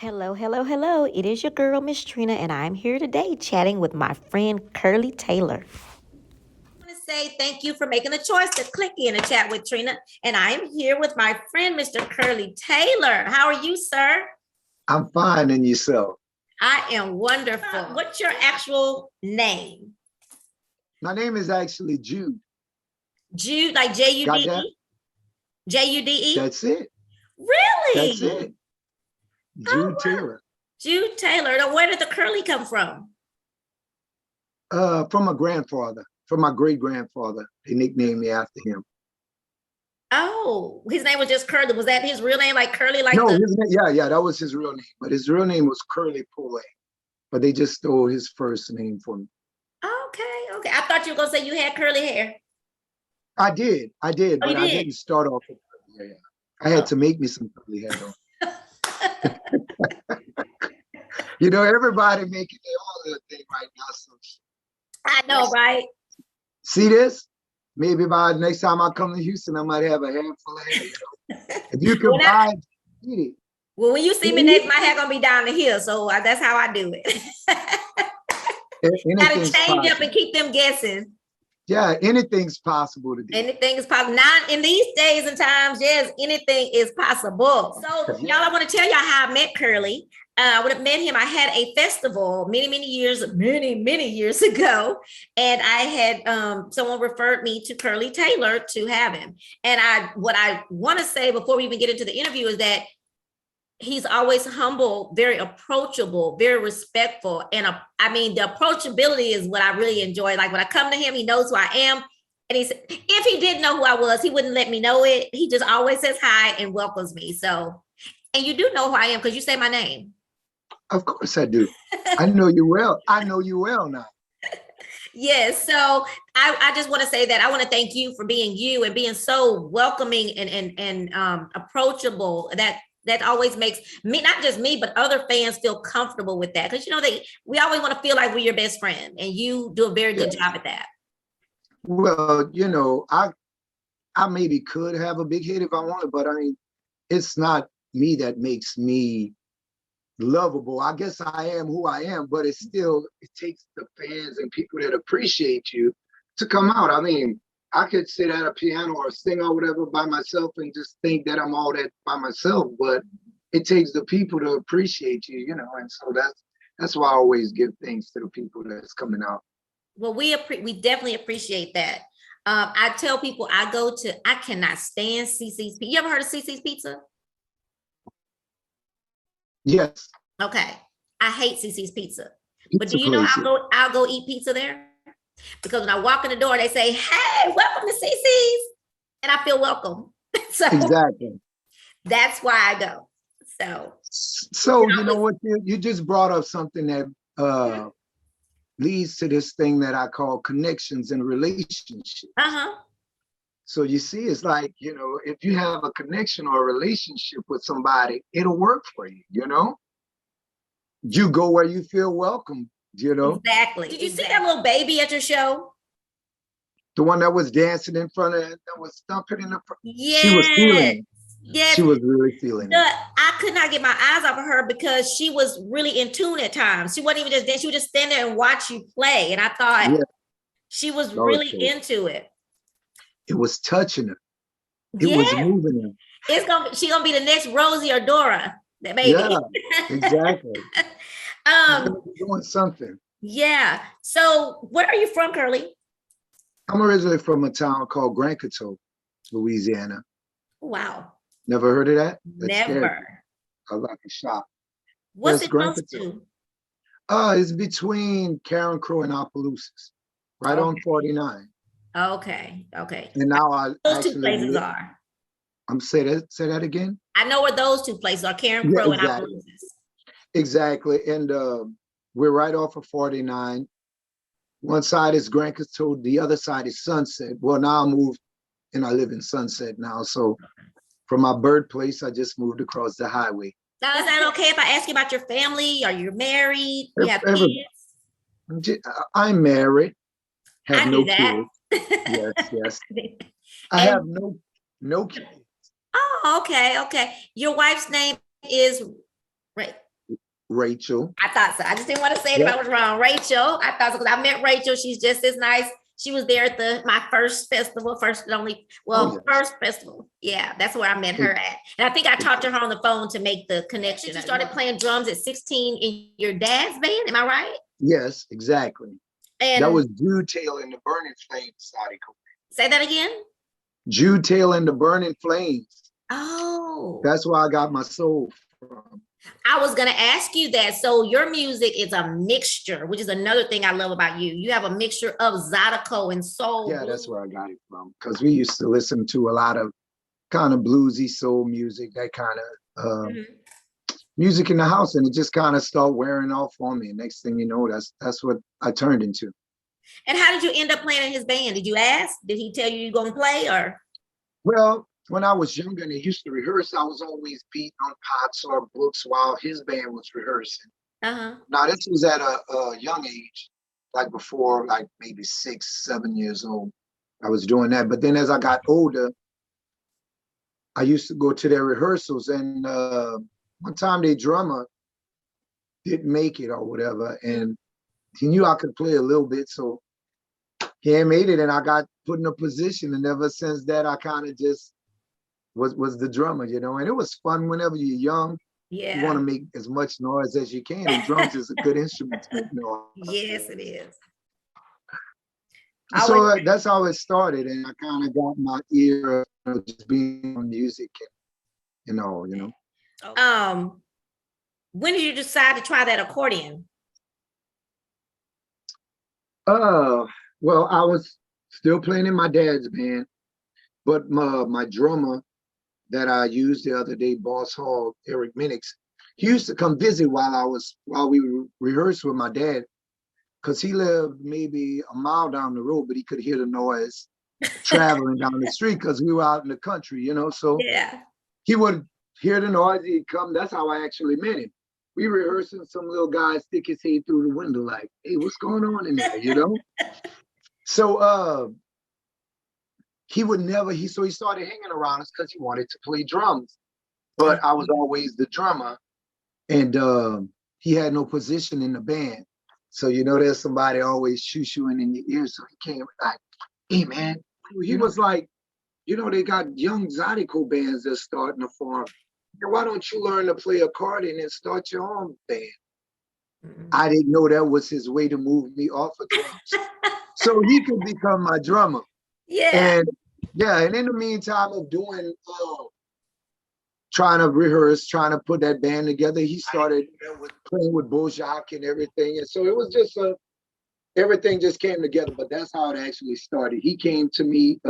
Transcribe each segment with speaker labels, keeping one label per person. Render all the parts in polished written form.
Speaker 1: Hello, hello, hello. It is your girl, Miss Trina, and I'm here today chatting with my friend Curley Taylor. I want to say thank you for making the choice to click in and chat with Trina. And I am here with my friend, Mr. Curley Taylor. How are you, sir?
Speaker 2: I'm fine, and yourself?
Speaker 1: I am wonderful. What's your actual name?
Speaker 2: My name is actually Jude.
Speaker 1: Jude, like Jude?
Speaker 2: Got that?
Speaker 1: Jude?
Speaker 2: That's it.
Speaker 1: Really?
Speaker 2: That's it. Jude Taylor.
Speaker 1: Jude Taylor. Now, where did the Curley come from?
Speaker 2: From my grandfather, from my great grandfather. They nicknamed me after him.
Speaker 1: Oh, his name was just Curley. Was that his real name, like Curley? Like
Speaker 2: no, his name, yeah, that was his real name. But his real name was Curley Taylor. But they just stole his first name from me.
Speaker 1: Okay. I thought you were gonna say you had curly hair.
Speaker 2: I did,
Speaker 1: Oh,
Speaker 2: but I didn't start off with curly hair. I had to make me some curly hair though. You know, everybody making their own little thing right now. So
Speaker 1: I know, right?
Speaker 2: See this? Maybe by next time I come to Houston, I might have a handful of hair. You know? If you can buy it.
Speaker 1: Well, when you see me next, my hair gonna be down the hill, so that's how I do it. Gotta change up and keep them guessing.
Speaker 2: Yeah, anything's possible to do.
Speaker 1: Anything is possible. Not in these days and times, yes, anything is possible. So, y'all, I want to tell y'all how I met Curley. I would have met him. I had a festival many years ago, and I had someone referred me to Curley Taylor to have him. And what I want to say before we even get into the interview is that he's always humble, very approachable, very respectful. And I mean, the approachability is what I really enjoy. Like when I come to him, he knows who I am. And if he didn't know who I was, he wouldn't let me know it. He just always says hi and welcomes me. So, and you do know who I am because you say my name.
Speaker 2: Of course I do. I know you well. I know you well now.
Speaker 1: Yes. So I just want to say that I want to thank you for being you and being so welcoming and approachable. That always makes me, not just me, but other fans feel comfortable with that. Because, you know, we always want to feel like we're your best friend. And you do a very good job at that.
Speaker 2: Well, you know, I maybe could have a big hit if I wanted, but I mean, it's not me that makes me lovable. I guess I am who I am, but it takes the fans and people that appreciate you to come out. I mean, I could sit at a piano or sing or whatever by myself and just think that I'm all that by myself, but it takes the people to appreciate you, you know, and so that's why I always give thanks to the people that's coming out.
Speaker 1: Well, we definitely appreciate that. I tell people I cannot stand CC's Pizza. You ever heard of CC's Pizza?
Speaker 2: Yes.
Speaker 1: Okay. I hate CC's Pizza. But do you know I'll go eat pizza there? Because when I walk in the door, they say, "Hey, welcome to CC's," and I feel welcome. So
Speaker 2: exactly.
Speaker 1: That's why I go.
Speaker 2: So you know what? You just brought up something that leads to this thing that I call connections and relationships. So you see, it's like, you know, if you have a connection or a relationship with somebody, it'll work for you, you know? You go where you feel welcome, you know?
Speaker 1: Exactly. Did you see that little baby at your show?
Speaker 2: The one that was dancing in front of it, that was stumping in the front.
Speaker 1: Yes.
Speaker 2: She was feeling it. Yes. She was really feeling it.
Speaker 1: I could not get my eyes off of her because she was really in tune at times. She wasn't even just dance. She would just stand there and watch you play. And I thought she was really into it.
Speaker 2: It was touching her. It was moving her.
Speaker 1: She's gonna be the next Rosie or Dora, that baby.
Speaker 2: Yeah, exactly. Doing something.
Speaker 1: Yeah. So where are you from, Curley?
Speaker 2: I'm originally from a town called Grand Coteau, Louisiana.
Speaker 1: Wow.
Speaker 2: Never heard of that?
Speaker 1: Never.
Speaker 2: I like a shop.
Speaker 1: What's it close to?
Speaker 2: It's between Karen Crow and Opelousas, right on 49.
Speaker 1: Okay.
Speaker 2: And now
Speaker 1: those two places are.
Speaker 2: Say that again.
Speaker 1: I know where those two places are, Karen Crow and Opelousas.
Speaker 2: Exactly. And we're right off of 49. One side is Grand Coteau, the other side is Sunset. Well, now I moved and I live in Sunset now. So from my birthplace, I just moved across the highway.
Speaker 1: Now, is that okay if I ask you about your family? Are you married? You have kids?
Speaker 2: I'm married.
Speaker 1: Have no kids.
Speaker 2: Yes. I have no kids.
Speaker 1: Oh, okay. Your wife's name is
Speaker 2: Rachel.
Speaker 1: I thought so. I just didn't want to say it if
Speaker 2: Yep.
Speaker 1: I was wrong. Rachel. I thought so because I met Rachel. She's just as nice. She was there at my first festival, first and only,
Speaker 2: Oh, yes.
Speaker 1: first festival. Yeah, that's where I met her at. And I think I talked to her on the phone to make the connection. You started playing drums at 16 in your dad's band, am I right?
Speaker 2: Yes, exactly.
Speaker 1: And
Speaker 2: that was Jude Taylor and the Burning Flames, Zydeco.
Speaker 1: Say that again?
Speaker 2: Jude Taylor and the Burning Flames.
Speaker 1: Oh.
Speaker 2: That's where I got my soul from.
Speaker 1: I was going to ask you that. So your music is a mixture, which is another thing I love about you. You have a mixture of Zydeco and soul.
Speaker 2: Yeah, that's where I got it from. Because we used to listen to a lot of kind of bluesy soul music, that kind of music in the house, and it just kind of started wearing off on me. And next thing you know, that's what I turned into.
Speaker 1: And how did you end up playing in his band? Did you ask? Did he tell you you're going to play or?
Speaker 2: Well, when I was younger and they used to rehearse, I was always beating on pots or books while his band was rehearsing. Now, this was at a young age, like before, like maybe 6, 7 years old. I was doing that. But then as I got older, I used to go to their rehearsals. And one time their drummer didn't make it or whatever. And he knew I could play a little bit. So he had made it and I got put in a position. And ever since that, I kind of just was the drummer, you know, and it was fun whenever you're young.
Speaker 1: Yeah.
Speaker 2: You want to make as much noise as you can, and drums is a good instrument to make noise.
Speaker 1: Yes, it is.
Speaker 2: So that's how it started, and I kind of got my ear of just being on music and all, you know.
Speaker 1: When did you decide to try that accordion?
Speaker 2: Well, I was still playing in my dad's band, but my drummer that I used the other day, Boss Hall, Eric Minix, he used to come visit while we rehearsed with my dad, because he lived maybe a mile down the road, but he could hear the noise traveling down the street because we were out in the country, you know. So yeah, he would hear the noise, he'd come. That's how I actually met him. We rehearsing, some little guy stick his head through the window like, hey, what's going on in there, you know? So he would never, so he started hanging around us because he wanted to play drums. But I was always the drummer, and he had no position in the band. So, you know, there's somebody always shoo-shooing in your ear. So he came like, hey, man. He was like, you know, they got young Zydeco bands that's starting to form. Why don't you learn to play accordion and start your own band? I didn't know that was his way to move me off of drums. So he could become my drummer. Yeah. And in the meantime of doing, trying to rehearse, trying to put that band together, he started playing with Bojack and everything. And so it was just everything just came together, but that's how it actually started. He came to me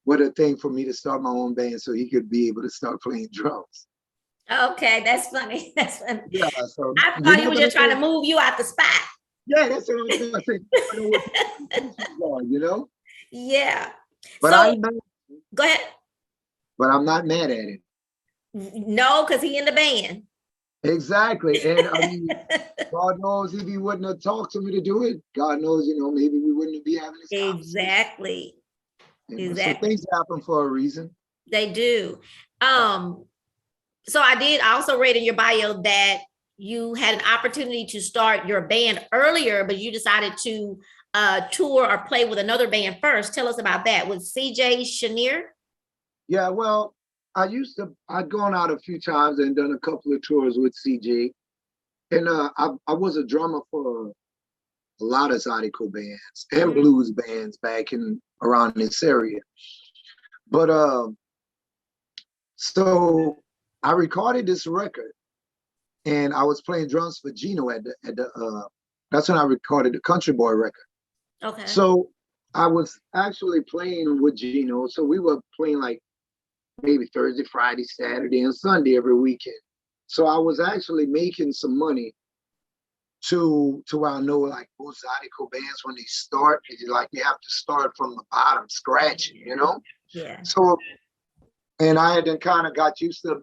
Speaker 2: with a thing for me to start my own band so he could be able to start playing drums.
Speaker 1: Okay, that's funny. That's funny.
Speaker 2: Yeah, so
Speaker 1: I thought he was just trying to move you out the spot.
Speaker 2: Yeah, that's what I was saying. You know?
Speaker 1: Yeah.
Speaker 2: But
Speaker 1: so, go ahead.
Speaker 2: But I'm not mad at him.
Speaker 1: No, because he in the band.
Speaker 2: Exactly. And I mean, God knows if he wouldn't have talked to me to do it, God knows, you know, maybe we wouldn't be having this conversation.
Speaker 1: Exactly.
Speaker 2: You know, so things happen for a reason.
Speaker 1: They do. So I also read in your bio that you had an opportunity to start your band earlier, but you decided to tour or play with another band first. Tell us about that. With CJ Chenier?
Speaker 2: Yeah, well, I'd gone out a few times and done a couple of tours with CJ. And I was a drummer for a lot of Zydeco bands and blues bands back around this area. But so I recorded this record and I was playing drums for Gino at the that's when I recorded the Country Boy record. Okay. So I was actually playing with Gino. So we were playing like maybe Thursday, Friday, Saturday, and Sunday every weekend. So I was actually making some money to where I know like most Zydeco bands, when they start, they have to start from the bottom, scratching, you know? Yeah. So, and I had then kind of got used to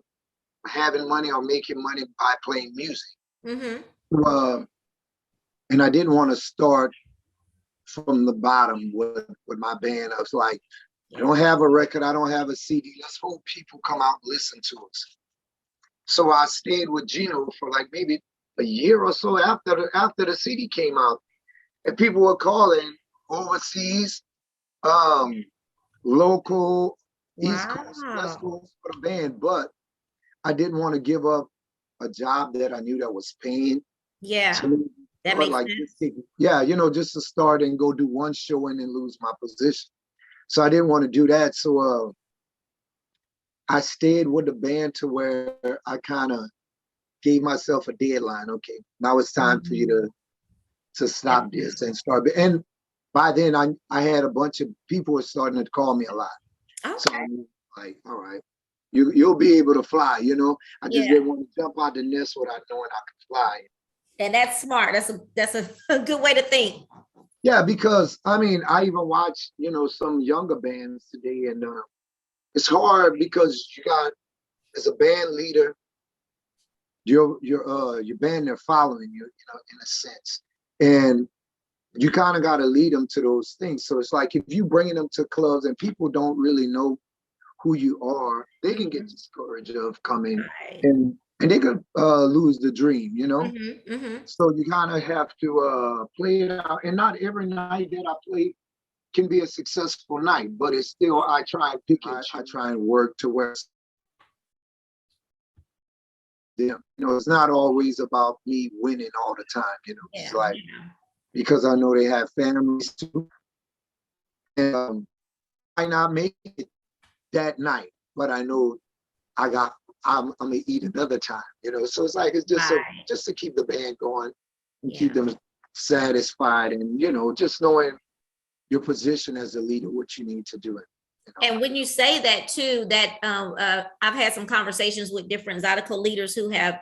Speaker 2: having money or making money by playing music. Mm-hmm. And I didn't want to start from the bottom with my band. I was like, I don't have a record, I don't have a CD. Let's hope people come out and listen to us. So I stayed with Gino for like maybe a year or so after the CD came out, and people were calling overseas, local, East Coast, West
Speaker 1: Wow.
Speaker 2: Coast for the band, but I didn't want to give up a job that I knew that was paying.
Speaker 1: Yeah,
Speaker 2: So,
Speaker 1: that
Speaker 2: or
Speaker 1: makes
Speaker 2: like,
Speaker 1: sense.
Speaker 2: yeah, just to start and go do one show and then lose my position. So I didn't want to do that. So I stayed with the band to where I kind of gave myself a deadline. Okay, now it's time for you
Speaker 1: Mhm.
Speaker 2: to stop this and start. And by then I had a bunch of people were starting to call me a lot. So
Speaker 1: Okay.
Speaker 2: I'm like, all right, you'll be able to fly. I just
Speaker 1: Yeah.
Speaker 2: didn't want to jump out the nest without knowing I could fly.
Speaker 1: And that's smart. That's a good way to think.
Speaker 2: Yeah, because I mean, I even watch, some younger bands today, and it's hard because you got as a band leader, your band they're following you, in a sense, and you kind of got to lead them to those things. So it's like if you bringing them to clubs and people don't really know who you are, they can get
Speaker 1: Mhm.
Speaker 2: discouraged of coming,
Speaker 1: Right.
Speaker 2: and they could lose the dream.
Speaker 1: Hmm.
Speaker 2: So you kind of have to play it out, and not every night that I play can be a successful night, but it's still I try and pick it. I try and work to where them. It's not always about me winning all the time. It's
Speaker 1: Yeah.
Speaker 2: like because I know they have families too, and I might not make it that night, but I know I'm gonna eat another time. So it's like it's
Speaker 1: Right.
Speaker 2: just to keep the band going and keep
Speaker 1: Yeah.
Speaker 2: them satisfied, and just knowing your position as a leader, what you need to do it.
Speaker 1: And when you say that too, that I've had some conversations with different Zydeco leaders who have,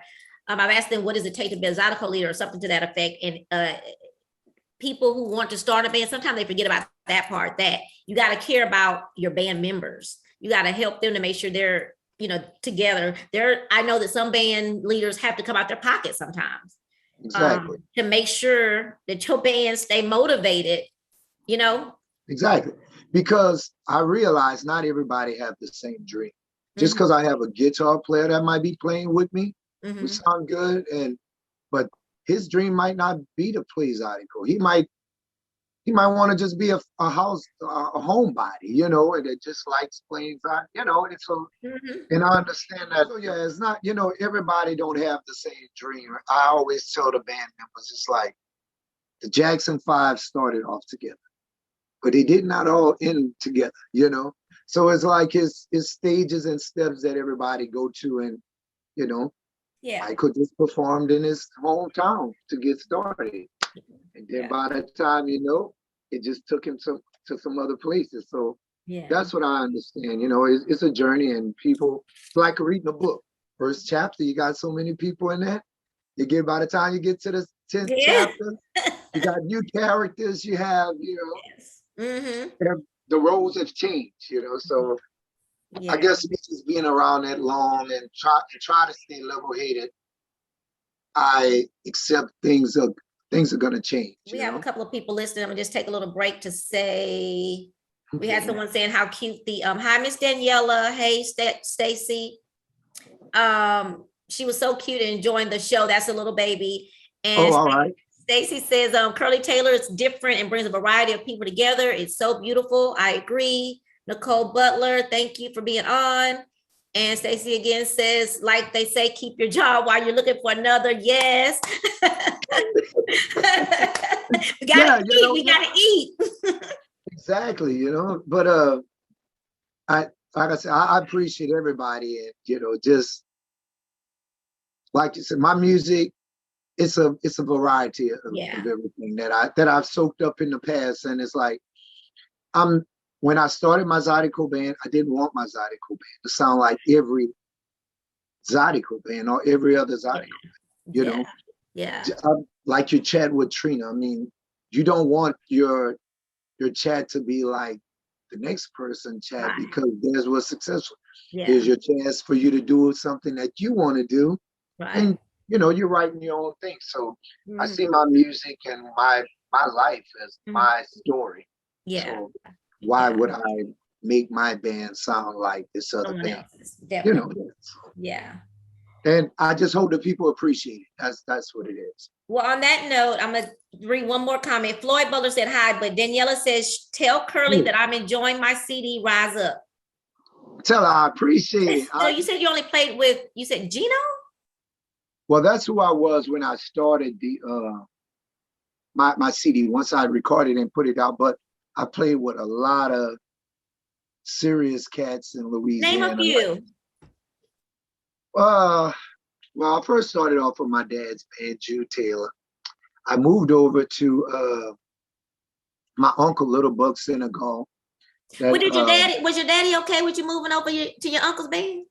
Speaker 1: I've asked them, what does it take to be a Zydeco leader or something to that effect? And people who want to start a band, sometimes they forget about that part, that you got to care about your band members. You got to help them to make sure they're, together. I know that some band leaders have to come out their pocket sometimes
Speaker 2: Exactly.
Speaker 1: to make sure that your band stay motivated, you know?
Speaker 2: Exactly. Because I realize not everybody have the same dream. Just
Speaker 1: Mhm,
Speaker 2: because I have a guitar player that might be playing with me, who
Speaker 1: mhm.
Speaker 2: sound good, but his dream might not be to play Zydeco. He might want to just be a house, a homebody, and it just likes playing Zydeco, and so
Speaker 1: Mhm.
Speaker 2: and I understand that. So yeah, it's not, everybody don't have the same dream. I always tell the band members, it's like the Jackson Five started off together, but they did not all end together. So it's like his stages and steps that everybody go to, and you know,
Speaker 1: Yeah.
Speaker 2: Michael just performed in his hometown to get started, and then
Speaker 1: Yeah.
Speaker 2: by the time it just took him to some other places. So
Speaker 1: Yeah.
Speaker 2: that's what I understand. It's a journey, and people it's like reading a book. First chapter, you got so many people in there. You get by the time you get to the 10th
Speaker 1: Yeah.
Speaker 2: chapter, you got new characters. You have
Speaker 1: Yes. Hmm.
Speaker 2: the roles have changed. So I
Speaker 1: Yeah.
Speaker 2: guess me just being around that long and try to stay level-headed, I accept things are gonna change.
Speaker 1: We have a couple of people listening. I'm gonna just take a little break to say we had
Speaker 2: Okay.
Speaker 1: someone saying how cute the hi Miss Daniela. Hey Stacy. She was so cute and enjoying the show. That's a little baby.
Speaker 2: Oh,
Speaker 1: And
Speaker 2: all right.
Speaker 1: Stacy says, Curly Taylor is different and brings a variety of people together. It's so beautiful. I agree. Nicole Butler, thank you for being on. And Stacy again says, like they say, keep your job while you're looking for another. Yes. We gotta
Speaker 2: Yeah,
Speaker 1: eat. We
Speaker 2: yeah,
Speaker 1: gotta eat.
Speaker 2: exactly. But I like I said, I appreciate everybody, and just like you said, my music, it's a variety
Speaker 1: Yeah.
Speaker 2: of everything that I've soaked up in the past, and it's like I'm when I started my Zydeco band, I didn't want my Zydeco band to sound like every Zydeco band or every other Zydeco. You
Speaker 1: Yeah.
Speaker 2: know,
Speaker 1: Yeah.
Speaker 2: like your chat with Trina. I mean, you don't want your chat to be like the next person chat
Speaker 1: Right.
Speaker 2: because theirs was successful.
Speaker 1: Yeah.
Speaker 2: Here's your chance for you to do something that you want to do,
Speaker 1: Right.
Speaker 2: and you're writing your own thing. So I
Speaker 1: Mhm.
Speaker 2: see my music and my life as
Speaker 1: Mhm.
Speaker 2: my story.
Speaker 1: Yeah.
Speaker 2: So why
Speaker 1: Yeah.
Speaker 2: would I make my band sound like this other
Speaker 1: Someone
Speaker 2: band?
Speaker 1: else's.
Speaker 2: You know,
Speaker 1: Definitely. Yeah.
Speaker 2: And I just hope that people appreciate it. That's what it is.
Speaker 1: Well, on that note, I'm going to read one more comment. Floyd Butler said hi, but Daniela says, tell Curly that I'm enjoying my CD, Rise Up.
Speaker 2: Tell her I appreciate it.
Speaker 1: So you said you only played with, you said Gino?
Speaker 2: Well, that's who I was when I started the my CD. Once I recorded and put it out, but I played with a lot of serious cats in Louisiana.
Speaker 1: Name a few.
Speaker 2: Well, I first started off with my dad's band, Curley Taylor. I moved over to my uncle, Little Buck Senegal.
Speaker 1: Was your daddy okay with you moving over to your uncle's band?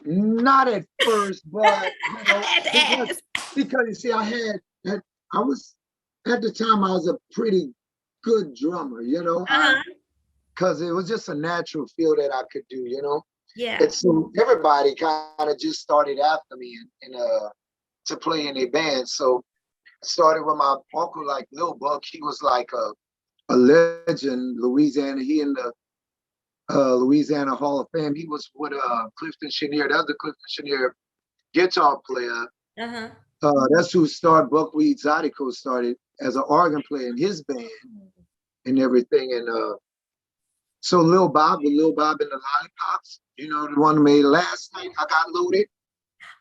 Speaker 2: Not at first, but
Speaker 1: I had to ask.
Speaker 2: Because you see, I was at the time I was a pretty good drummer, because it was just a natural feel that I could do,
Speaker 1: Yeah.
Speaker 2: And so everybody kind of just started after me to play in a band. So I started with my uncle, like Lil Buck. He was like a legend, Louisiana. He in the Louisiana Hall of Fame. He was with Clifton Chenier, the other Clifton Chenier guitar player. That's who started Buckwheat Zydeco started as an organ player in his band and everything. And so Lil Bob and the Lollipops, the one who made Last Night I Got Loaded.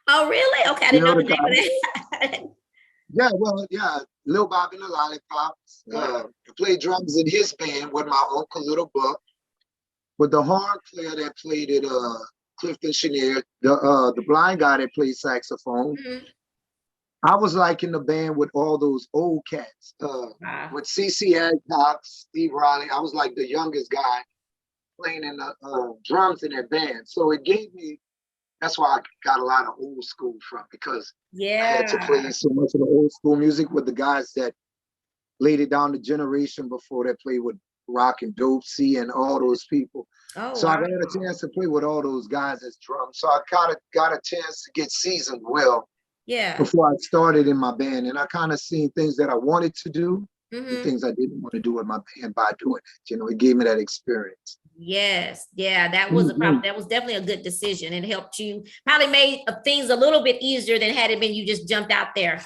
Speaker 1: Oh, really? Okay, I didn't know the name of that.
Speaker 2: Yeah, Lil Bob and the Lollipops. Played drums in his band with my uncle Little Buck. With the horn player that played at Clifton Chenier, the blind guy that played saxophone. I was like in the band with all those old cats. With C.C. Adcock, Steve Riley. I was like the youngest guy playing in the drums in that band. So it gave me, that's why I got a lot of old school from, because I had to play so much of the old school music with the guys that laid it down the generation before that played with Rock and Dope C and all those people. I got a chance to play with all those guys as drums. So I kind of got a chance to get seasoned well before I started in my band. And I kind of seen things that I wanted to do and things I didn't want to do with my band by doing it. It gave me that experience.
Speaker 1: Yes. Yeah, that was that was definitely a good decision. It helped you, probably made things a little bit easier than had it been you just jumped out there.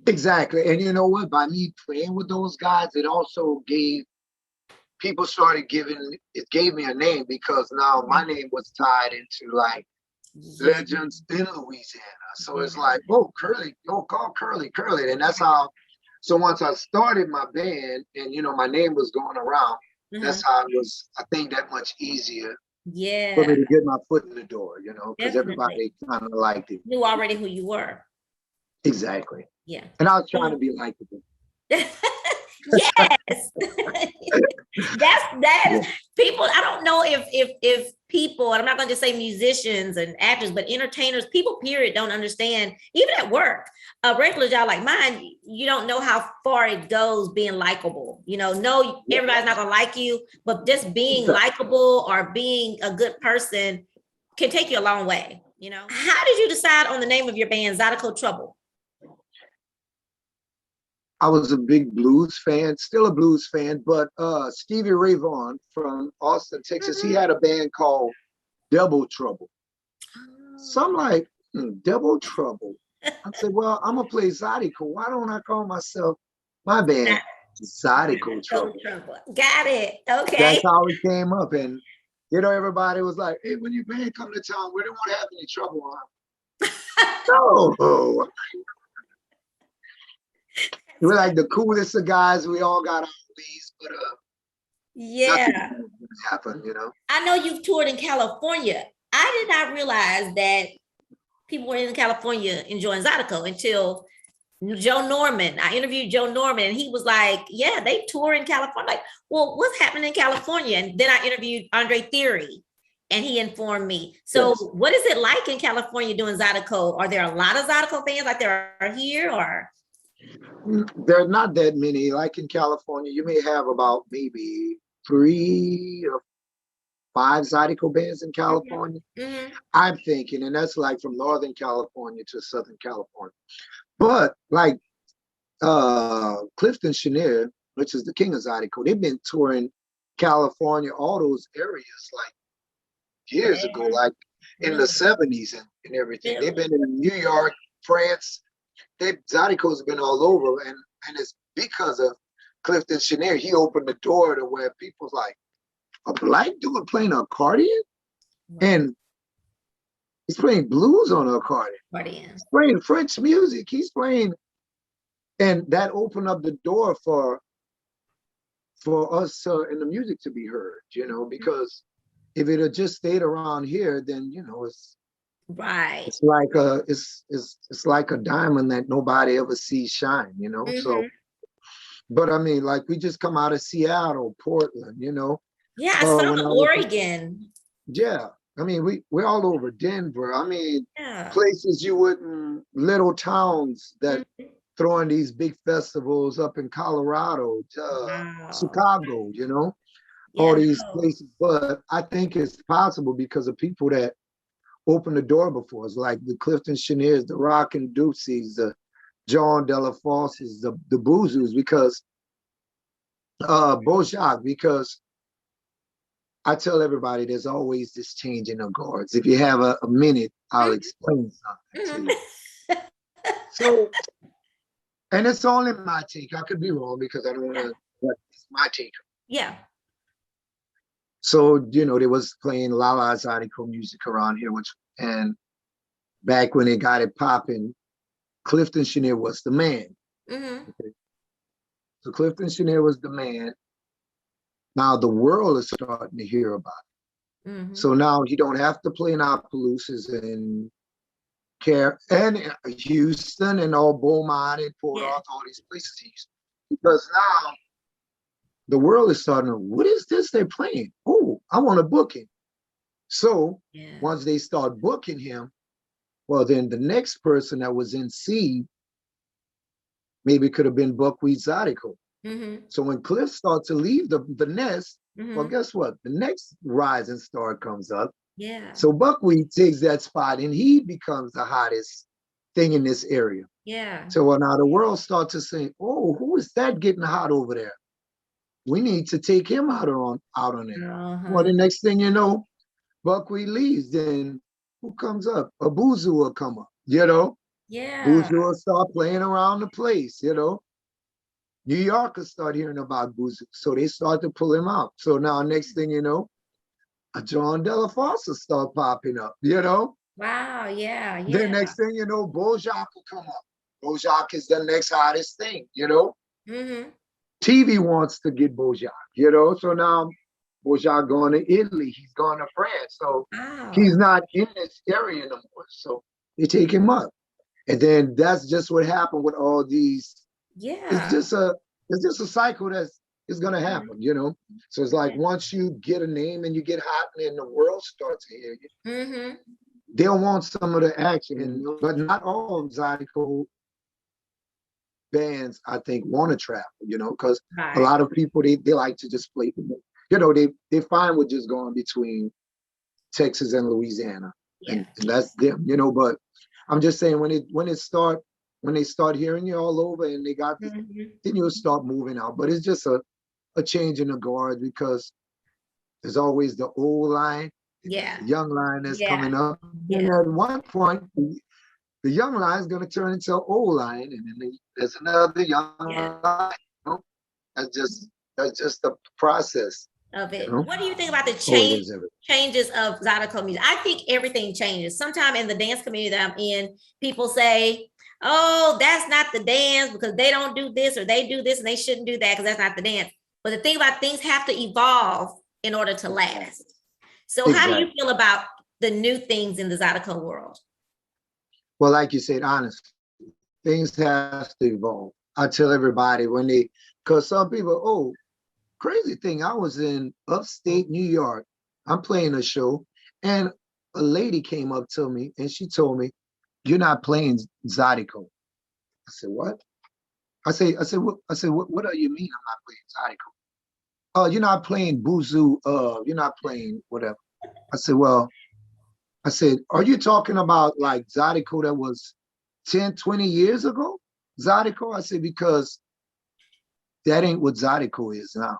Speaker 2: Exactly. And you know what? By me playing with those guys, it also gave people it gave me a name, because now my name was tied into like legends in Louisiana. So it's like, Curly, call Curly. And that's how, so once I started my band and, my name was going around, that's how it was, I think, that much easier for me to get my foot in the door, because everybody kind of liked it.
Speaker 1: Knew already who you were.
Speaker 2: Exactly.
Speaker 1: Yeah.
Speaker 2: And I was trying to be likable.
Speaker 1: Yes. that's people. I don't know if people, and I'm not going to just say musicians and actors, but entertainers, people period, don't understand, even at work, a regular job like mine, you don't know how far it goes being likable. No, everybody's not going to like you, but just being likable or being a good person can take you a long way. How did you decide on the name of your band, Zydeco Trouble?
Speaker 2: I was a big blues fan, still a blues fan, but Stevie Ray Vaughan from Austin, Texas, he had a band called Double Trouble. So I'm like, Double Trouble. I said, well, I'm going to play Zydeco. Why don't I call my band Zydeco Trouble?
Speaker 1: Got it. Okay.
Speaker 2: That's how it came up. And, everybody was like, hey, when your band come to town, we don't want to have any trouble on. No. We're like the coolest of guys. We all got our leads, but nothing happened,
Speaker 1: I know you've toured in California. I did not realize that people were in California enjoying Zydeco until Joe Norman. I interviewed Joe Norman, and he was like, "Yeah, they tour in California." Like, well, what's happening in California? And then I interviewed Andre Theory, and he informed me. So, what is it like in California doing Zydeco? Are there a lot of Zydeco fans like there are here, or?
Speaker 2: There are not that many. Like in California, you may have about maybe 3 or 5 Zydeco bands in California. I'm thinking, and that's like from Northern California to Southern California. But like Clifton Chenier, which is the king of Zydeco, they've been touring California, all those areas like years ago. Like in the 70s and everything.
Speaker 1: Really?
Speaker 2: They've been in New York, France. Zydeco's been all over, and it's because of Clifton Chenier. He opened the door to where people's like, a black dude playing an accordion? And he's playing blues on an accordion. He's playing French music. He's playing, and that opened up the door for us in the music to be heard, because if it had just stayed around here, then it's it's like a diamond that nobody ever sees shine, So, but I mean, like we just come out of Seattle, Portland,
Speaker 1: Yeah, I saw the Oregon.
Speaker 2: Yeah, I mean, we're all over Denver. I mean, places you wouldn't, little towns that throwing these big festivals up in Colorado, Chicago, all these places. But I think it's possible because of people that opened the door before us, like the Clifton Cheniers, the Rockin' Dootsies, the John Delafosses, the Boozous, because Bojack, because I tell everybody there's always this change in the guards. If you have a minute, I'll explain something to you. So, and it's only my take. I could be wrong because I don't want to, but it's my take.
Speaker 1: Yeah.
Speaker 2: So, they was playing La La Zydeco music around here, and back when they got it popping, Clifton Chenier was the man. Okay. So Clifton Chenier was the man. Now the world is starting to hear about it. So now you don't have to play in Opelousas and Houston and all Beaumont and Port Arthur, all these places, because now the world is starting to, what is this they're playing? Oh, I want to book him. So once they start booking him, well, then the next person that was in seed maybe could have been Buckwheat Zydeco. So when Cliff starts to leave the nest, well, guess what? The next rising star comes up.
Speaker 1: Yeah.
Speaker 2: So Buckwheat takes that spot and he becomes the hottest thing in this area.
Speaker 1: Yeah.
Speaker 2: So well, now the world starts to say, oh, who is that getting hot over there? We need to take him out on there. Well, the next thing you know, Buckwheat leaves, then who comes up? A Boozoo will come up,
Speaker 1: Yeah.
Speaker 2: Boozoo will start playing around the place, New Yorkers start hearing about Boozoo, so they start to pull him out. So now next thing you know, a John Delafosse start popping up,
Speaker 1: Wow, yeah.
Speaker 2: Then next thing you know, Bojack will come up. Bojack is the next hottest thing, TV wants to get Bojack, so now Bojack going to Italy, he's going to France, so he's not in this area anymore. So they take him up. And then that's just what happened with all these. It's just a cycle is gonna happen, So it's like once you get a name and you get hot and the world starts to hear you, they'll want some of the action, but not all Zydeco bands, I think, want to travel, because a lot of people they like to just play, they fine with just going between Texas and Louisiana, and that's them, But I'm just saying when they start hearing you all over and they got this, then you'll start moving out. But it's just a change in the guard because there's always the old line, the young line that's coming up. And at one point, the young line is going to turn into an old line, and then there's another young line. That's just the process
Speaker 1: of it. What do you think about the changes of Zydeco music? I think everything changes. Sometimes in the dance community that I'm in, people say, oh, that's not the dance because they don't do this or they do this and they shouldn't do that because that's not the dance. But the thing about things have to evolve in order to last. So how do you feel about the new things in the Zydeco world?
Speaker 2: Well, like you said, honestly, things have to evolve. I tell everybody because some people, crazy thing, I was in upstate New York. I'm playing a show and a lady came up to me and she told me, you're not playing Zydeco. I said, what? I said, what do you mean I'm not playing Zydeco? Oh, you're not playing Boozoo, you're not playing whatever. I said, are you talking about like Zydeco that was 10, 20 years ago? Zydeco? I said, because that ain't what Zydeco is now.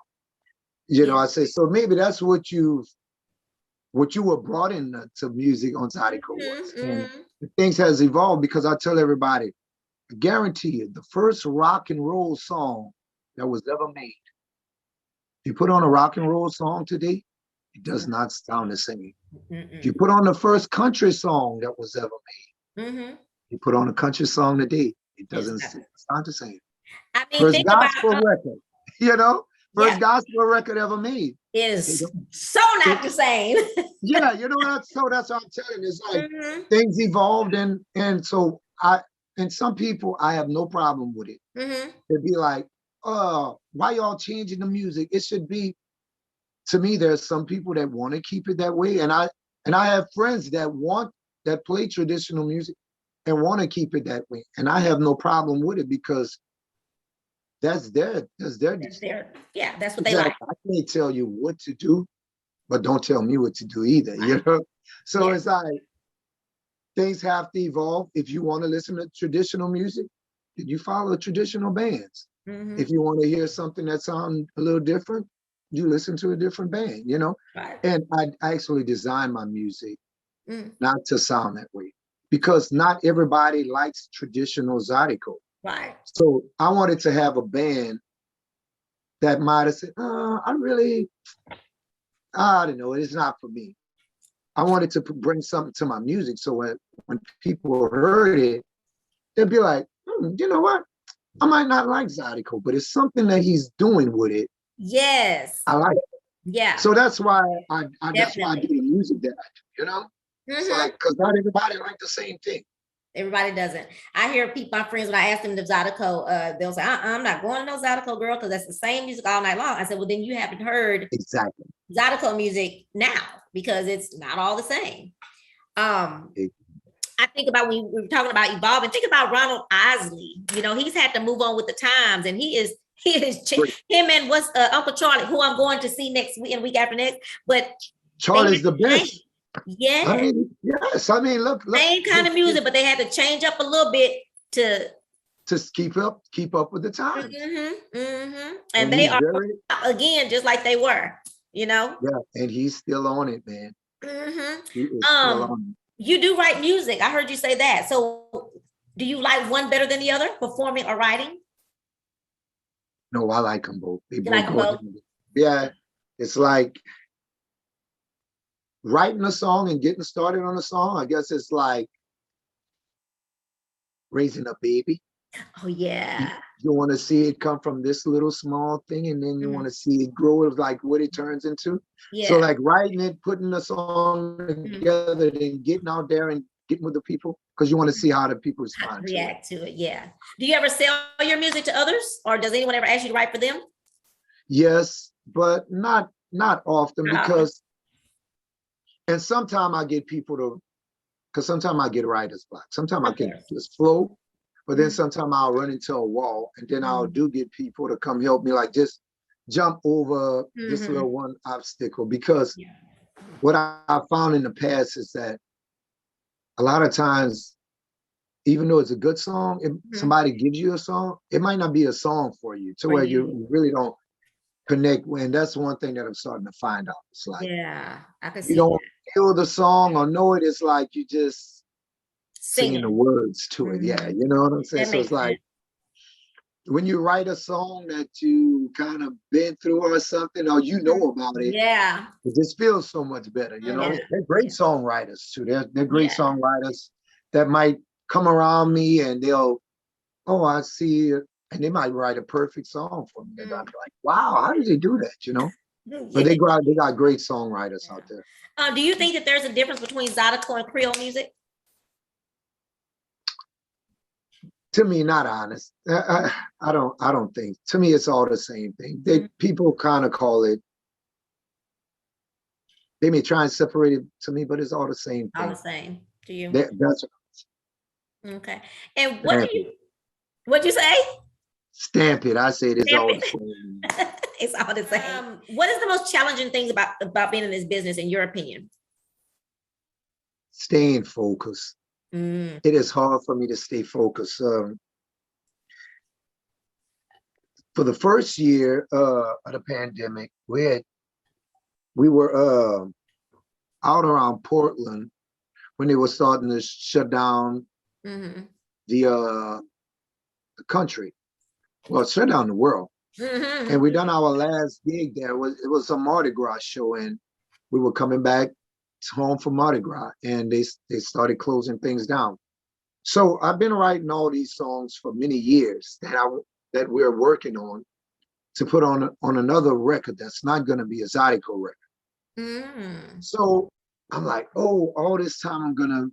Speaker 2: I say, so maybe that's what you've what you were brought into music on Zydeco was. And
Speaker 1: Mhm.
Speaker 2: things has evolved because I tell everybody, I guarantee you, the first rock and roll song that was ever made, if you put on a rock and roll song today, it does not sound the same. If you put on the first country song that was ever made,
Speaker 1: Mhm.
Speaker 2: you put on a country song today, it
Speaker 1: It's
Speaker 2: doesn't
Speaker 1: not.
Speaker 2: sound the same.
Speaker 1: I mean,
Speaker 2: First
Speaker 1: think about
Speaker 2: gospel record, you know,
Speaker 1: yeah,
Speaker 2: first gospel record ever made. They
Speaker 1: is
Speaker 2: don't,
Speaker 1: so not the same.
Speaker 2: yeah, you know what? So that's what I'm telling you. It's like
Speaker 1: Mhm.
Speaker 2: things evolved, and so and some people I have no problem with it.
Speaker 1: Mhm.
Speaker 2: They'd be like, why y'all changing the music? It should be, to me, there's some people that want to keep it that way. And I have friends that play traditional music and want to keep it that way. And I have no problem with it because that's their
Speaker 1: That's
Speaker 2: decision.
Speaker 1: yeah, that's what they
Speaker 2: Exactly.
Speaker 1: like.
Speaker 2: I can't tell you what to do, but don't tell me what to do either, you
Speaker 1: Right.
Speaker 2: know? So
Speaker 1: Yeah.
Speaker 2: it's like things have to evolve. If you want to listen to traditional music, then you follow traditional bands. If
Speaker 1: Mhm.
Speaker 2: you want to hear something that sounds a little different, you listen to a different band, you know?
Speaker 1: Right.
Speaker 2: And I actually design my music
Speaker 1: Mm.
Speaker 2: not to sound that way because not everybody likes traditional Zydeco.
Speaker 1: Right.
Speaker 2: So I wanted to have a band that might have said, I don't know, it's not for me. I wanted to bring something to my music so when people heard it, they'd be like, you know what? I might not like Zydeco, but it's something that he's doing with it.
Speaker 1: Yes.
Speaker 2: I like it.
Speaker 1: Yeah.
Speaker 2: So that's why that's why I do
Speaker 1: Definitely.
Speaker 2: the music that I do, you know? It's
Speaker 1: Mhm.
Speaker 2: like, because not everybody like the same thing.
Speaker 1: Everybody doesn't. I hear people, my friends, when I ask them the Zydeco, they'll say, I'm not going to no Zydeco, girl, because that's the same music all night long. I said, well, then you haven't heard
Speaker 2: Exactly.
Speaker 1: Zydeco music now because it's not all the same. Um, I think about when we were talking about evolving. Think about Ronald Isley. You know, he's had to move on with the times, and he is
Speaker 2: Great.
Speaker 1: him and what's Uncle Charlie, who I'm going to see next week and week after next. But they had
Speaker 2: Charlie's the
Speaker 1: to change.
Speaker 2: best. I
Speaker 1: Yes,
Speaker 2: mean, yes. I mean, look,
Speaker 1: same kind of music, but they had to change up a little bit to.
Speaker 2: to keep up with the times.
Speaker 1: And
Speaker 2: And
Speaker 1: they
Speaker 2: he's
Speaker 1: are
Speaker 2: very,
Speaker 1: again just like they were. You know.
Speaker 2: yeah, and he's still on it, man.
Speaker 1: hmm
Speaker 2: He is still on it.
Speaker 1: You do write music. I heard you say that. So, do you like one better than the other, performing or writing?
Speaker 2: No, I like them both. They
Speaker 1: You
Speaker 2: both
Speaker 1: like them
Speaker 2: go
Speaker 1: both?
Speaker 2: hand. Yeah, it's like writing a song and getting started on a song. I guess it's like raising a baby.
Speaker 1: Oh
Speaker 2: You,
Speaker 1: yeah.
Speaker 2: you want to see it come from this little small thing, and then you want
Speaker 1: Mhm.
Speaker 2: to see it grow, like what it turns into. So
Speaker 1: Yeah.
Speaker 2: like writing it, putting the song
Speaker 1: Mhm.
Speaker 2: together, then getting out there and getting with the people because you want to see how the people respond to it.
Speaker 1: React to it. Yeah. Do you ever sell your music to others, or does anyone ever ask you to write for them?
Speaker 2: Yes, but not often
Speaker 1: Not often.
Speaker 2: because, and sometimes I get people to, because sometimes I get writer's block. Sometimes I
Speaker 1: Of
Speaker 2: can
Speaker 1: course.
Speaker 2: just flow, but then
Speaker 1: Mhm.
Speaker 2: sometimes I'll run into a wall, and then I'll
Speaker 1: Mhm.
Speaker 2: do get people to come help me, like just jump over this
Speaker 1: Mhm.
Speaker 2: little one obstacle. Because
Speaker 1: Yeah.
Speaker 2: what I found in the past is that a lot of times, even though it's a good song, if
Speaker 1: Mhm.
Speaker 2: somebody gives you a song, it might not be a song for you, to
Speaker 1: For
Speaker 2: where
Speaker 1: you.
Speaker 2: you really don't connect with. And that's one thing that I'm starting to find out. It's like
Speaker 1: Yeah, I can
Speaker 2: you
Speaker 1: see
Speaker 2: don't
Speaker 1: that.
Speaker 2: feel the song or know it. It's like you just singing the
Speaker 1: Singing.
Speaker 2: words to it. Yeah,
Speaker 1: Mhm.
Speaker 2: you know what I'm saying?
Speaker 1: That
Speaker 2: So it's
Speaker 1: makes
Speaker 2: like
Speaker 1: sense.
Speaker 2: when you write a song that you kind of been through or something, or you
Speaker 1: Mhm.
Speaker 2: know about it,
Speaker 1: Yeah.
Speaker 2: it just feels so much better. You know,
Speaker 1: Yeah.
Speaker 2: they're great songwriters too. They're great
Speaker 1: Yeah.
Speaker 2: songwriters that might come around me and they'll, oh, I see it. And they might write a perfect song for me. And I'm
Speaker 1: Mhm.
Speaker 2: like, wow, how did they do that? You know? But
Speaker 1: Yeah.
Speaker 2: they got great songwriters
Speaker 1: Yeah.
Speaker 2: out there.
Speaker 1: Do you think that there's a difference between Zydeco and Creole music?
Speaker 2: To me, not honest. I don't think. To me, it's all the same thing. They
Speaker 1: Mhm.
Speaker 2: people kind of call it. They may try and separate it to me, but it's all the same
Speaker 1: All the
Speaker 2: thing.
Speaker 1: same to you.
Speaker 2: That's
Speaker 1: Okay. And what
Speaker 2: stamp
Speaker 1: do
Speaker 2: it.
Speaker 1: what'd you say?
Speaker 2: Stamp it. I say it is
Speaker 1: Stamp
Speaker 2: all the
Speaker 1: it.
Speaker 2: same.
Speaker 1: It's all the same. What is the most challenging things about being in this business, in your opinion?
Speaker 2: Staying focused.
Speaker 1: Mm,
Speaker 2: It is hard for me to stay focused. For the first year of the pandemic, we were out around Portland when they were starting to shut down the country. Well, shut down the world. And we done our last gig there. It was a Mardi Gras show, and we were coming back home from Mardi Gras, and they started closing things down. So I've been writing all these songs for many years that we're working on to put on another record that's not going to be a Zydeco record. So I'm like, oh, all this time I'm going to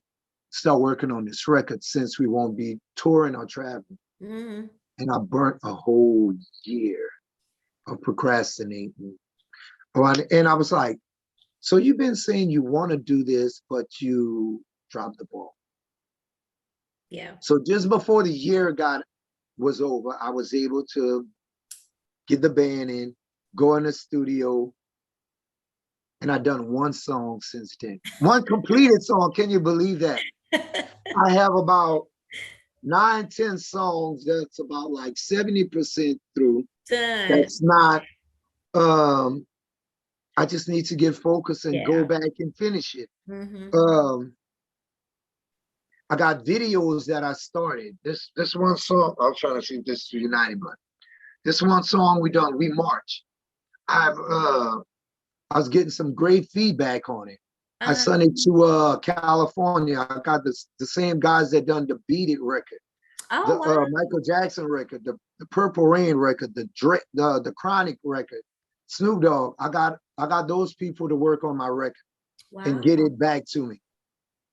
Speaker 2: start working on this record since we won't be touring or traveling. And I burnt a whole year of procrastinating. And I was like, so you've been saying you want to do this, but you dropped the ball.
Speaker 1: Yeah.
Speaker 2: So just before the year was over, I was able to get the band in, go in the studio, and I've done one song since then. One completed song. Can you believe that? I have about 9, 10 songs that's about like 70% through. That's not, I just need to get focused and go back and finish it. I got videos that I started. This one song, I was trying to see if this is United, but this one song we march. I was getting some great feedback on it. I sent it to California. I got the same guys that done the Beat It record, the Michael Jackson record, the Purple Rain record, the Chronic record, Snoop Dogg. I got those people to work on my record and get it back to me.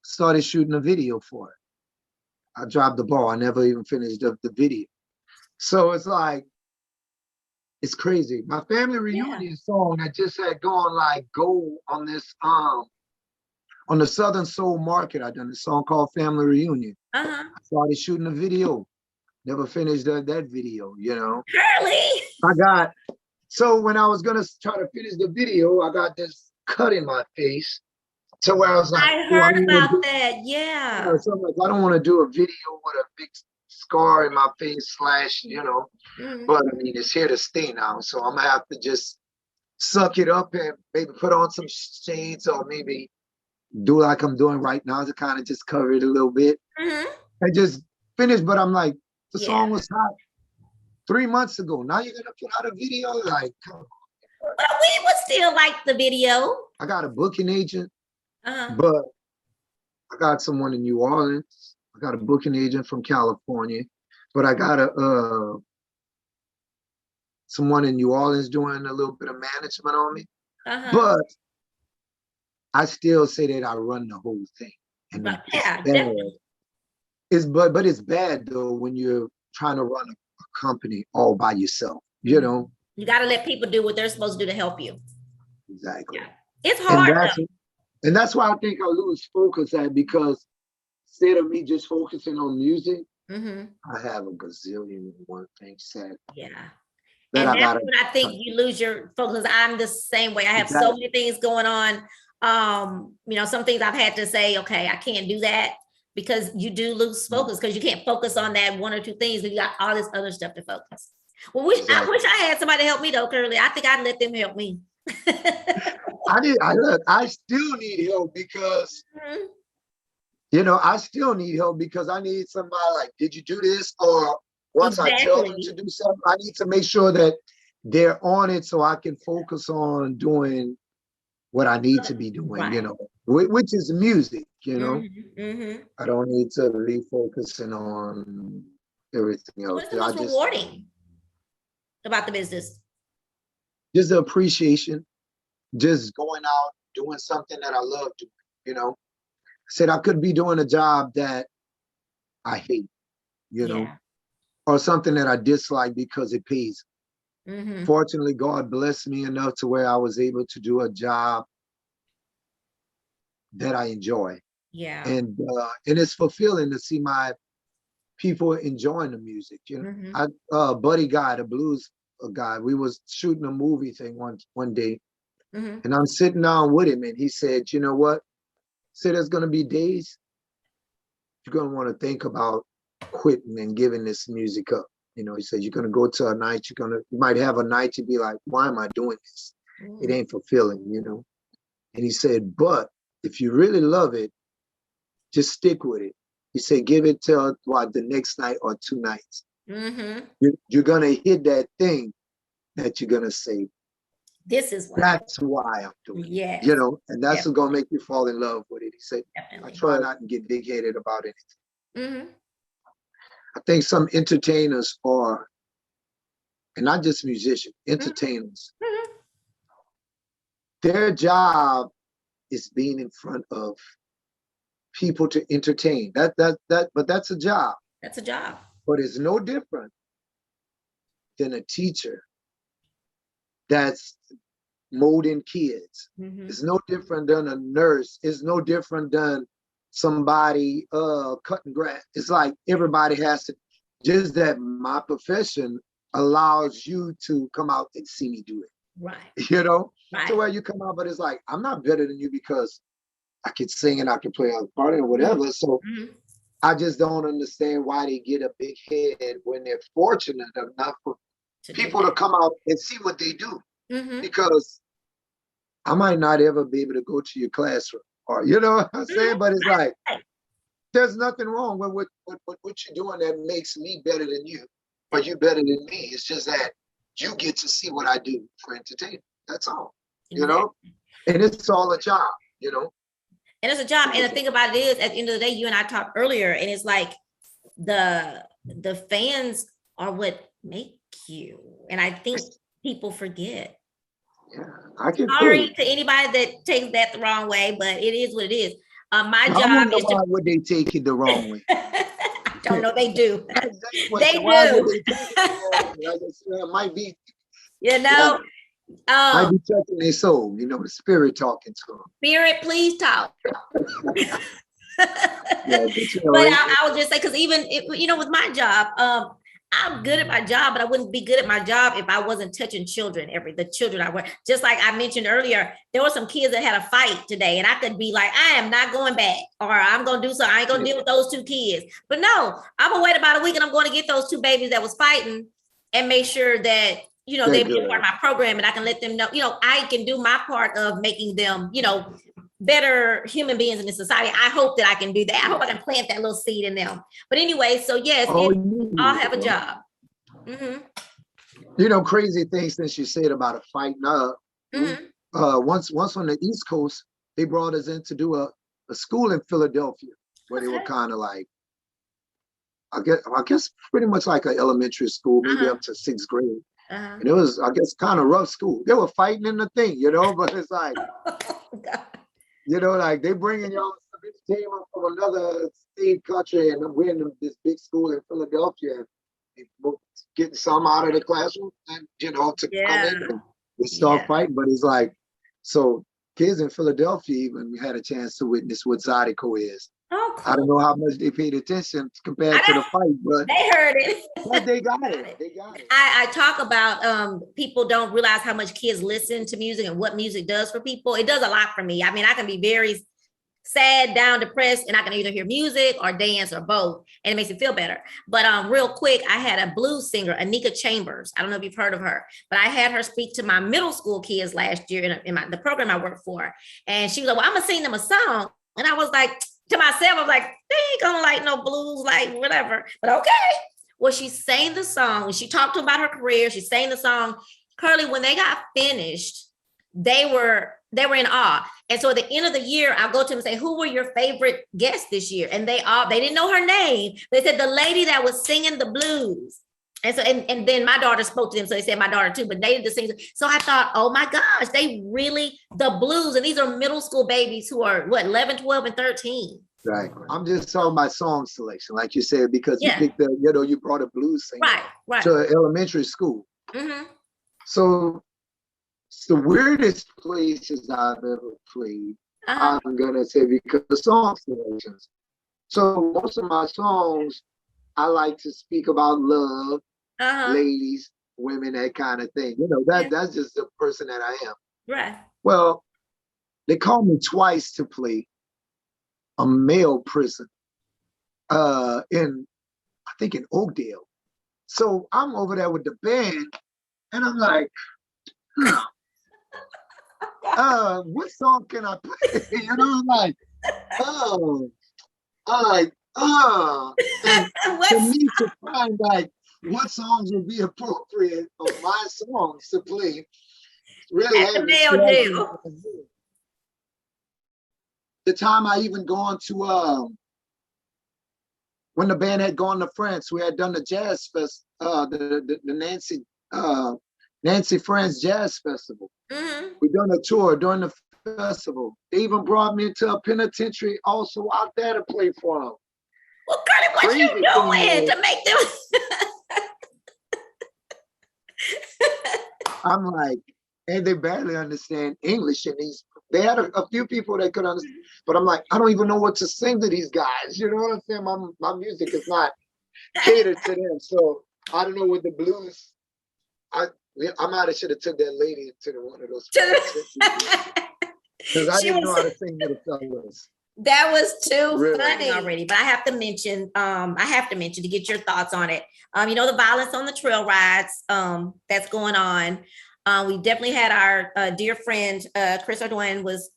Speaker 2: Started shooting a video for it. I dropped the ball. I never even finished the video. So it's like, it's crazy. My family reunion song that just had gone like gold on this on the Southern Soul Market. I done a song called Family Reunion. I started shooting a video. Never finished that video, you know.
Speaker 1: Curly.
Speaker 2: So when I was gonna try to finish the video, I got this cut in my face. So where I was like,
Speaker 1: I heard about that, yeah.
Speaker 2: So I'm like, I don't want to do a video with a big scar in my face / you know, but I mean, it's here to stay now. So I'm gonna have to just suck it up and maybe put on some shades or maybe do like I'm doing right now to kind of just cover it a little bit and just finish. But I'm like, the song was hot 3 months ago. Now you're gonna put out a video? Like, come on.
Speaker 1: But we would still like the video.
Speaker 2: I got a booking agent. But I got someone in New Orleans. I got a booking agent from California, but I got someone in New Orleans doing a little bit of management on me. But I still say that I run the whole thing. And it's bad. But it's bad though when you're trying to run a company all by yourself. You know,
Speaker 1: you got to let people do what they're supposed to do to help you.
Speaker 2: Exactly.
Speaker 1: Yeah. It's hard.
Speaker 2: And that's why I think I lose focus at, because instead of me just focusing on music, I have a gazillion one thing said.
Speaker 1: Yeah. And that's when I think you lose your focus. I'm the same way. I have so many things going on. You know, some things I've had to say, okay, I can't do that, because you do lose focus because you can't focus on that 1 or 2 things, but you got all this other stuff to focus. Well, I wish I had somebody to help me though, Curly. I think I'd let them help me.
Speaker 2: I still need help because, you know, I still need help because I need somebody like, did you do this? Or once I tell them to do something, I need to make sure that they're on it so I can focus on doing what I need to be doing, you know, which is music, you know. I don't need to be focusing on everything else.
Speaker 1: What's the most rewarding about the business?
Speaker 2: Just the appreciation. Just going out, doing something that I love doing, you know. I said I could be doing a job that I hate, you know, or something that I dislike because it pays. Fortunately, God blessed me enough to where I was able to do a job that I enjoy.
Speaker 1: Yeah.
Speaker 2: And it's fulfilling to see my people enjoying the music, you know. Buddy Guy, the blues guy, we was shooting a movie thing one day. And I'm sitting down with him and he said, you know what? He said, there's going to be days you're going to want to think about quitting and giving this music up. You know, he said, you're going to go to a night, you might have a night to be like, why am I doing this? It ain't fulfilling, you know? And he said, but if you really love it, just stick with it. You say, give it till what, the next night or 2 nights.
Speaker 1: Mm-hmm.
Speaker 2: You're going to hit that thing that you're going to say,
Speaker 1: this is why.
Speaker 2: That's why I'm doing it.
Speaker 1: Yes.
Speaker 2: You know, and that's what's going to make you fall in love with it. He said,
Speaker 1: Definitely.
Speaker 2: I try not to get big-headed about it.
Speaker 1: Mm-hmm.
Speaker 2: I think some entertainers are, and not just musicians, entertainers,
Speaker 1: Mm-hmm.
Speaker 2: their job is being in front of people to entertain. But that's a job.
Speaker 1: That's a job.
Speaker 2: But it's no different than a teacher that's molding kids.
Speaker 1: Mm-hmm.
Speaker 2: It's no different than a nurse. It's no different than somebody cutting grass. It's like everybody has to, just that my profession allows you to come out and see me do it.
Speaker 1: Right.
Speaker 2: You know?
Speaker 1: Right.
Speaker 2: So where you come out, but it's like, I'm not better than you because I can sing and I can play on the party or whatever.
Speaker 1: Mm-hmm.
Speaker 2: So I just don't understand why they get a big head when they're fortunate enough for people to come out and see what they do.
Speaker 1: Mm-hmm.
Speaker 2: Because I might not ever be able to go to your classroom, or you know what I'm saying? But it's like, there's nothing wrong with what you're doing that makes me better than you, or you better than me. It's just that you get to see what I do for entertainment. That's all, you know? And it's all a job, you know?
Speaker 1: And it's a job. And the thing about it is, at the end of the day, you and I talked earlier, and it's like the fans are what make you. And I think people forget.
Speaker 2: Yeah, I can.
Speaker 1: Sorry to anybody that takes that the wrong way, but it is what it is. My job is
Speaker 2: why would they take it the wrong way?
Speaker 1: I don't know. They do. They do.
Speaker 2: It might be.
Speaker 1: You know.
Speaker 2: Might be touching their soul. You know, the spirit talking to them.
Speaker 1: Spirit, please talk.
Speaker 2: Yeah,
Speaker 1: but I would just say, because even you know, with my job, I'm good at my job, but I wouldn't be good at my job if I wasn't touching children. The children I work, just like I mentioned earlier, there were some kids that had a fight today, and I could be like, I am not going back, or I'm gonna do something. I ain't gonna deal with those 2 kids. But no, I'm gonna wait about a week, and I'm going to get those 2 babies that was fighting, and make sure that you know they be a part of my program, and I can let them know, you know, I can do my part of making them, you know, better human beings in this society. I hope that I can do that. I hope I can plant that little seed in them. But anyway, so yes, I'll have a job. Mm-hmm.
Speaker 2: You know, crazy things since you said about a fight. Once on the East Coast, they brought us in to do a school in Philadelphia where they were kind of like, I guess pretty much like an elementary school, maybe up to 6th grade. And it was, I guess, kind of rough school. They were fighting in the thing, you know, but it's like, you know, like they bringing y'all team up from another state country, and we're in this big school in Philadelphia, and getting some out of the classroom, and you know, to come in and we start fighting. But it's like, so kids in Philadelphia even had a chance to witness what Zydeco is.
Speaker 1: Oh, cool.
Speaker 2: I don't know how much they paid attention compared to the fight, but
Speaker 1: they heard it.
Speaker 2: But they got it. They got it.
Speaker 1: I talk about people don't realize how much kids listen to music and what music does for people. It does a lot for me. I mean, I can be very sad, down, depressed, and I can either hear music or dance or both, and it makes me feel better. But real quick, I had a blues singer, Anika Chambers. I don't know if you've heard of her, but I had her speak to my middle school kids last year in the program I work for, and she was like, "Well, I'm gonna sing them a song," and I was like, to myself, I was like, "They ain't gonna like no blues, like whatever." But okay. Well, she sang the song, and she talked about her career. She sang the song. Curley, when they got finished, they were in awe. And so at the end of the year, I'll go to them and say, "Who were your favorite guests this year?" And they didn't know her name. They said the lady that was singing the blues. And so, and then my daughter spoke to them. So they said my daughter too, but they did the sing. So I thought, oh my gosh, they really, the blues. And these are middle school babies who are 11, 12, and 13.
Speaker 2: Right. I'm just talking about song selection, like you said, because you picked up, you know, you brought a blues singer to an elementary school.
Speaker 1: Mm-hmm.
Speaker 2: So it's the weirdest places I've ever played, I'm gonna say, because the song selections. So most of my songs, I like to speak about love, ladies, women, that kind of thing. You know, that's just the person that I am.
Speaker 1: Right.
Speaker 2: Well, they called me twice to play a male prison I think in Oakdale. So I'm over there with the band, and I'm like, what song can I play? You know, I'm like, oh, I'm like, and for
Speaker 1: What's
Speaker 2: me to find like what songs would be appropriate of my songs to play, really
Speaker 1: at the
Speaker 2: having
Speaker 1: male
Speaker 2: scratching
Speaker 1: jail?
Speaker 2: the time I even gone to when the band had gone to France, we had done the jazz fest, the Nancy France Jazz Festival.
Speaker 1: Mm-hmm.
Speaker 2: We done a tour during the festival. They even brought me into a penitentiary also out there to play for them.
Speaker 1: Well, Curly, what
Speaker 2: Crazy
Speaker 1: you
Speaker 2: thing
Speaker 1: doing
Speaker 2: is,
Speaker 1: to make them?
Speaker 2: I'm like, and they barely understand English. And they had a few people that could understand, but I'm like, I don't even know what to sing to these guys. You know what I'm saying? My music is not catered to them. So I don't know what the blues. I might have should have took that lady to one of those because I
Speaker 1: She
Speaker 2: didn't know how to
Speaker 1: was.
Speaker 2: sing to the fellas.
Speaker 1: That was too
Speaker 2: Really.
Speaker 1: funny already. But I have to mention, to get your thoughts on it. You know, the violence on the trail rides that's going on. We definitely had our dear friend Chris Ardoin was,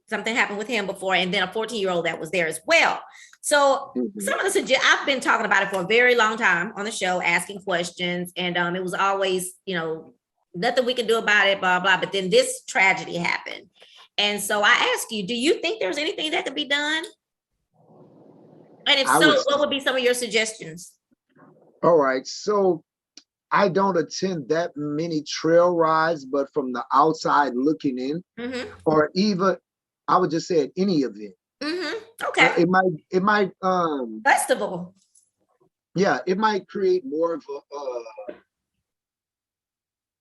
Speaker 1: something happened with him before, and then a 14-year-old that was there as well. So some of the I've been talking about it for a very long time on the show, asking questions, and it was always, nothing we can do about it, blah blah. But then this tragedy happened, and so I ask you, do you think there's anything that could be done? And if so, what would be some of your suggestions?
Speaker 2: All right, so I don't attend that many trail rides, but from the outside looking in, or even I would just say at any event.
Speaker 1: Okay.
Speaker 2: It might
Speaker 1: festival.
Speaker 2: Yeah, it might create more of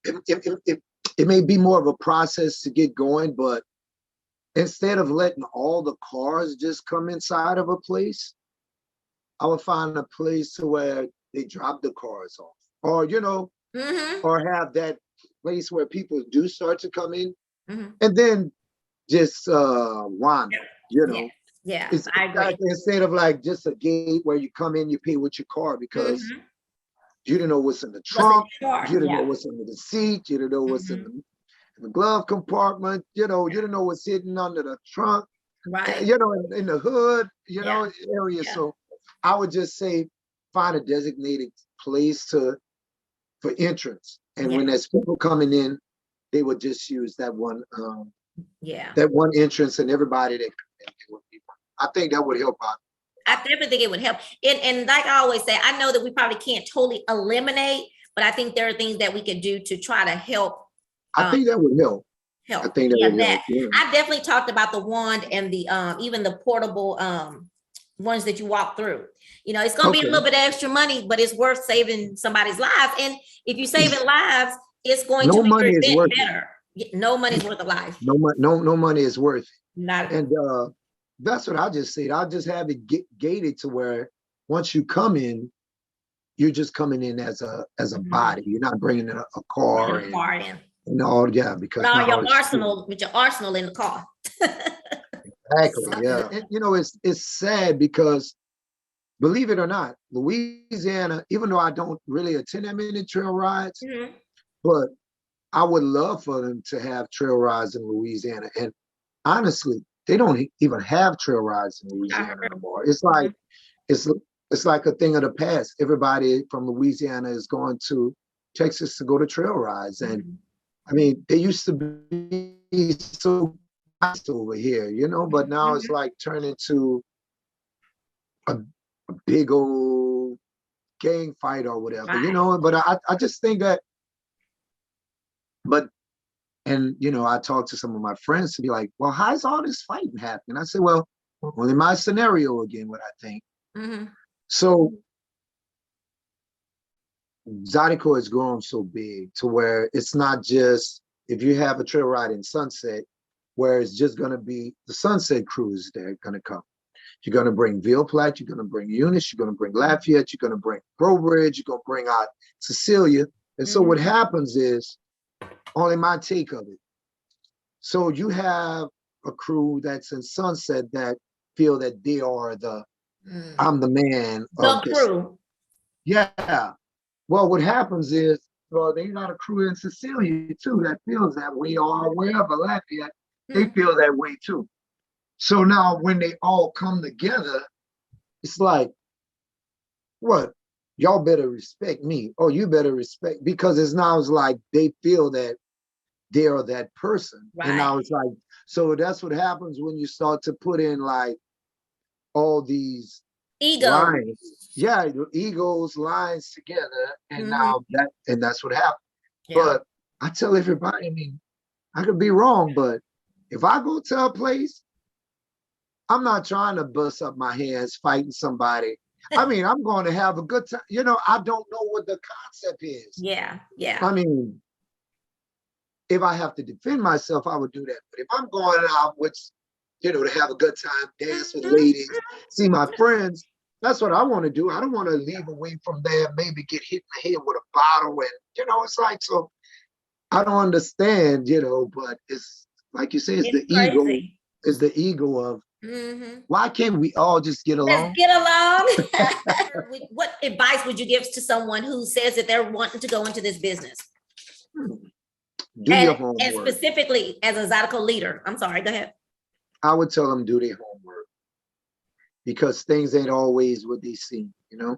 Speaker 2: it may be more of a process to get going, but instead of letting all the cars just come inside of a place, I would find a place to where they drop the cars off, or or have that place where people do start to come in, and then just wander.
Speaker 1: Yeah,
Speaker 2: it's
Speaker 1: I agree.
Speaker 2: Instead of like just a gate where you come in, you pay with your car because you don't know what's in the trunk, you don't know what's under the seat, you don't know what's in the glove compartment, you don't know what's hidden under the trunk,
Speaker 1: right?
Speaker 2: In the hood, area. So I would just say find a designated place for entrance, and when there's people coming in, they would just use that one that one entrance, and everybody that I think that would help out.
Speaker 1: I definitely think it would help. And like I always say, I know that we probably can't totally eliminate, but I think there are things that we could do to try to help.
Speaker 2: I think that would help. I think that would help. Yeah.
Speaker 1: I definitely talked about the wand and the even the portable ones that you walk through. It's going to be a little bit of extra money, but it's worth saving somebody's lives. And if you're saving lives, it's going to make your event better. No money's worth a life.
Speaker 2: No money is worth it.
Speaker 1: Not.
Speaker 2: And that's what I just said. I'll just have it gated to where once you come in, you're just coming in as a body. You're not bringing a car in. Because
Speaker 1: now your arsenal with your arsenal in the car.
Speaker 2: Exactly. Yeah. And, it's sad because, believe it or not, Louisiana, even though I don't really attend that many trail rides, but I would love for them to have trail rides in Louisiana. And honestly, they don't even have trail rides in Louisiana anymore. It's like it's like a thing of the past. Everybody from Louisiana is going to Texas to go to trail rides, and I mean, they used to be so nice over here, but now it's like turned into a big old gang fight or whatever, But I just think that, I talked to some of my friends to be like, well, how's all this fighting happening? I said, well, in my scenario again, what I think. So Zydeco has grown so big to where it's not just if you have a trail ride in Sunset, where it's just going to be the Sunset crews that are going to come. You're going to bring Ville Platte, you're going to bring Eunice, you're going to bring Lafayette, you're going to bring Brobridge, you're going to bring out Cecilia. And so what happens is, only my take of it. So you have a crew that's in Sunset that feel that they are I'm the man
Speaker 1: of the crew.
Speaker 2: Yeah. Well, what happens is well, they got a crew in Sicilia too that feels that way, or wherever Lafayette, they feel that way too. So now when they all come together, it's like, what? Y'all better respect me. Oh, you better respect, because it's now it's like they feel that they are that person.
Speaker 1: Right.
Speaker 2: And now it's like, so that's what happens when you start to put in like all these lines. Yeah, the egos lines together, and now that's what happens. Yeah. But I tell everybody, I mean, I could be wrong, but if I go to a place, I'm not trying to bust up my hands fighting somebody. I mean, I'm going to have a good time. You know, I don't know what the concept is.
Speaker 1: Yeah, yeah.
Speaker 2: I mean, if I have to defend myself, I would do that. But if I'm going out with, you know, to have a good time, dance with ladies, see my friends, that's what I want to do. I don't want to leave away from there, maybe get hit in the head with a bottle. And, you know, it's like, so I don't understand, you know, but it's like you say, it's the ego. It's the ego of, why can't we all just get along?
Speaker 1: Let's get along. What advice would you give to someone who says that they're wanting to go into this business?
Speaker 2: Do your homework.
Speaker 1: And specifically as a Zydeco leader. I'm sorry, go ahead.
Speaker 2: I would tell them do their homework, because things ain't always what they seem, you know?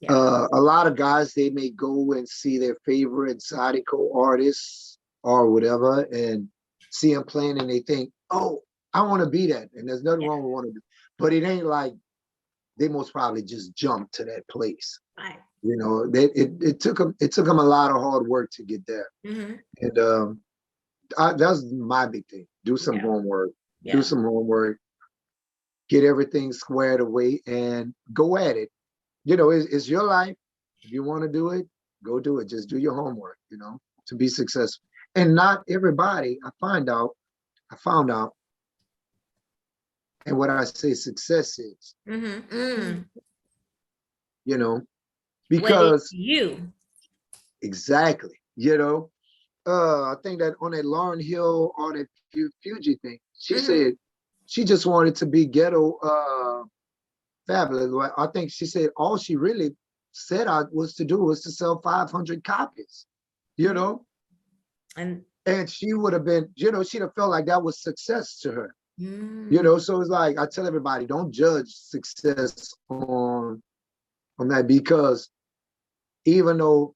Speaker 2: Yeah. A lot of guys, they may go and see their favorite Zydeco artists or whatever and see them playing and they think, oh, I want to be that. And there's nothing wrong with wanting to, but it ain't like they most probably just jumped to that place.
Speaker 1: Right.
Speaker 2: You know, it took them a lot of hard work to get there. And that's my big thing. Do some homework. Do some homework. Get everything squared away and go at it. You know, it's your life. If you want to do it, go do it. Just do your homework, you know, to be successful. And not everybody, I found out, and what I say success is. You know, because exactly, you know, I think that on that Lauryn Hill or that Fuji thing, she said she just wanted to be ghetto fabulous. I think she said all she really set out was to sell 500 copies, you know, and she would have been, you know, she'd have felt like that was success to her. You know, so it's like I tell everybody, don't judge success on that, because even though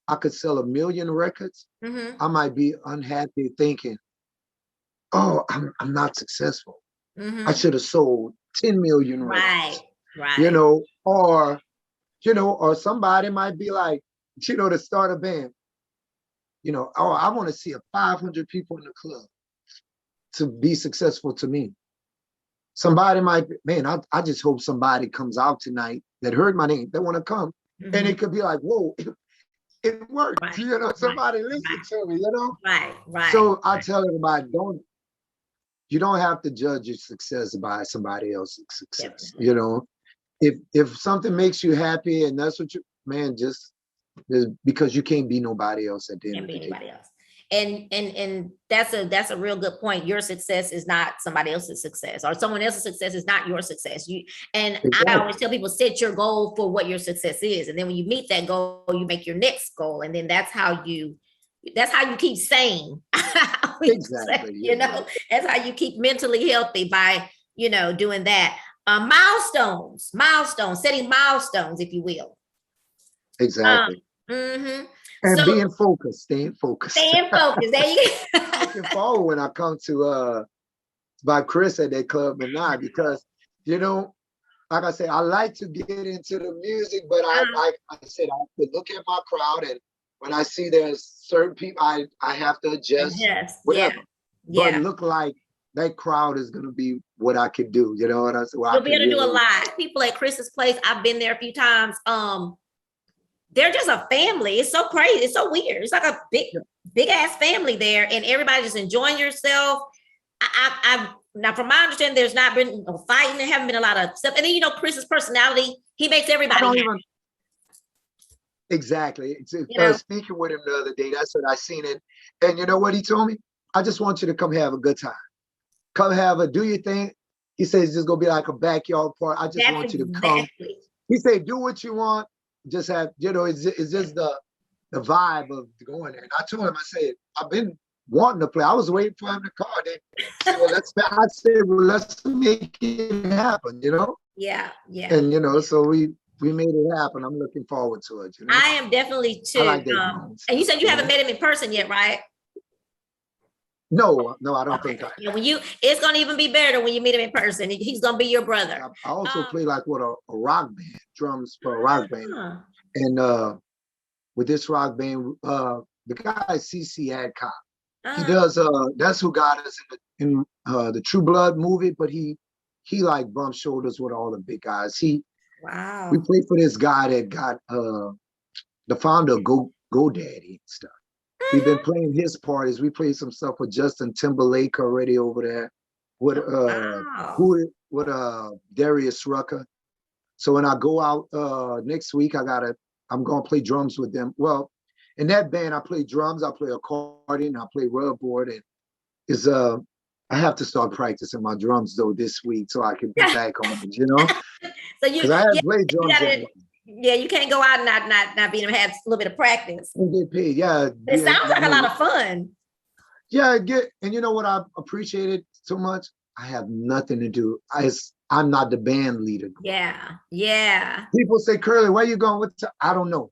Speaker 2: I could sell 1 million records, I might be unhappy thinking, oh, I'm not successful. I should have sold 10 million records. Right. You know, or somebody might be like, you know, to start a band, you know, oh, I want to see 500 people in the club to be successful to me. Somebody might be, man, I just hope somebody comes out tonight that heard my name, that want to come. And it could be like, whoa, it worked. Right. You know, somebody listened to me, you know? Right. So I tell everybody, you don't have to judge your success by somebody else's success. You know, if something makes you happy and that's what just because you can't be nobody else at the end of the day.
Speaker 1: And that's a real good point. Your success is not somebody else's success, or someone else's success is not your success. Exactly. I always tell people, set your goal for what your success is, and then when you meet that goal, you make your next goal, and then that's how you keep sane. Exactly. You know, that's how you keep mentally healthy, by, you know, doing that. Milestones, setting milestones, if you will.
Speaker 2: Exactly. And being focused, staying focused. There you go. Looking forward when I come to by Chris at that club tonight, because, you know, like I said, I like to get into the music, but I said, I have to look at my crowd, and when I see there's certain people, I have to adjust. Yes. Whatever. Yeah. But look like that crowd is gonna be what I can do. You know what I said?
Speaker 1: You'll be able to do a lot. People at Chris's place, I've been there a few times. They're just a family. It's so crazy. It's so weird. It's like a big ass family there, and everybody just enjoying yourself. Now, from my understanding, there's not been fighting. There haven't been a lot of stuff. And then, you know, Chris's personality, he makes everybody happy.
Speaker 2: Exactly. Speaking with him the other day, that's what I seen it. And you know what he told me? I just want you to come have a good time. Come do your thing. He says it's just gonna be like a backyard party. I just want you to come. He said, do what you want. just have, it's just the vibe of going there. And I told him, I said, I've been wanting to play. I was waiting for him to call. Then so I said, well, let's make it happen,
Speaker 1: Yeah, yeah.
Speaker 2: And so we made it happen. I'm looking forward to it.
Speaker 1: I am definitely too.
Speaker 2: I like that
Speaker 1: and you said you haven't met him in person yet, right?
Speaker 2: No, I don't think I.
Speaker 1: Yeah, it's gonna even be better when you meet him in person. He's gonna be your brother.
Speaker 2: I also play like with a rock band, drums for a rock band, and with this rock band, the guy CC Adcock, he does. That's who got us in the True Blood movie, but he like bump shoulders with all the big guys.
Speaker 1: Wow.
Speaker 2: We played for this guy that got the founder of GoDaddy and stuff. We've been playing his parties. We played some stuff with Justin Timberlake already over there. With Darius Rucker. So when I go out next week, I'm gonna play drums with them. Well, in that band, I play drums, I play accordion, I play rubboard, and I have to start practicing my drums though this week so I can get back on it,
Speaker 1: So
Speaker 2: because I haven't played drums.
Speaker 1: Yeah, you can't go out and not be able to have a little bit of practice.
Speaker 2: And get paid, yeah.
Speaker 1: It sounds like a lot of fun.
Speaker 2: Yeah, and you know what I appreciated so much? I have nothing to do. I'm not the band leader.
Speaker 1: Yeah.
Speaker 2: People say, Curley, where you going? I don't know.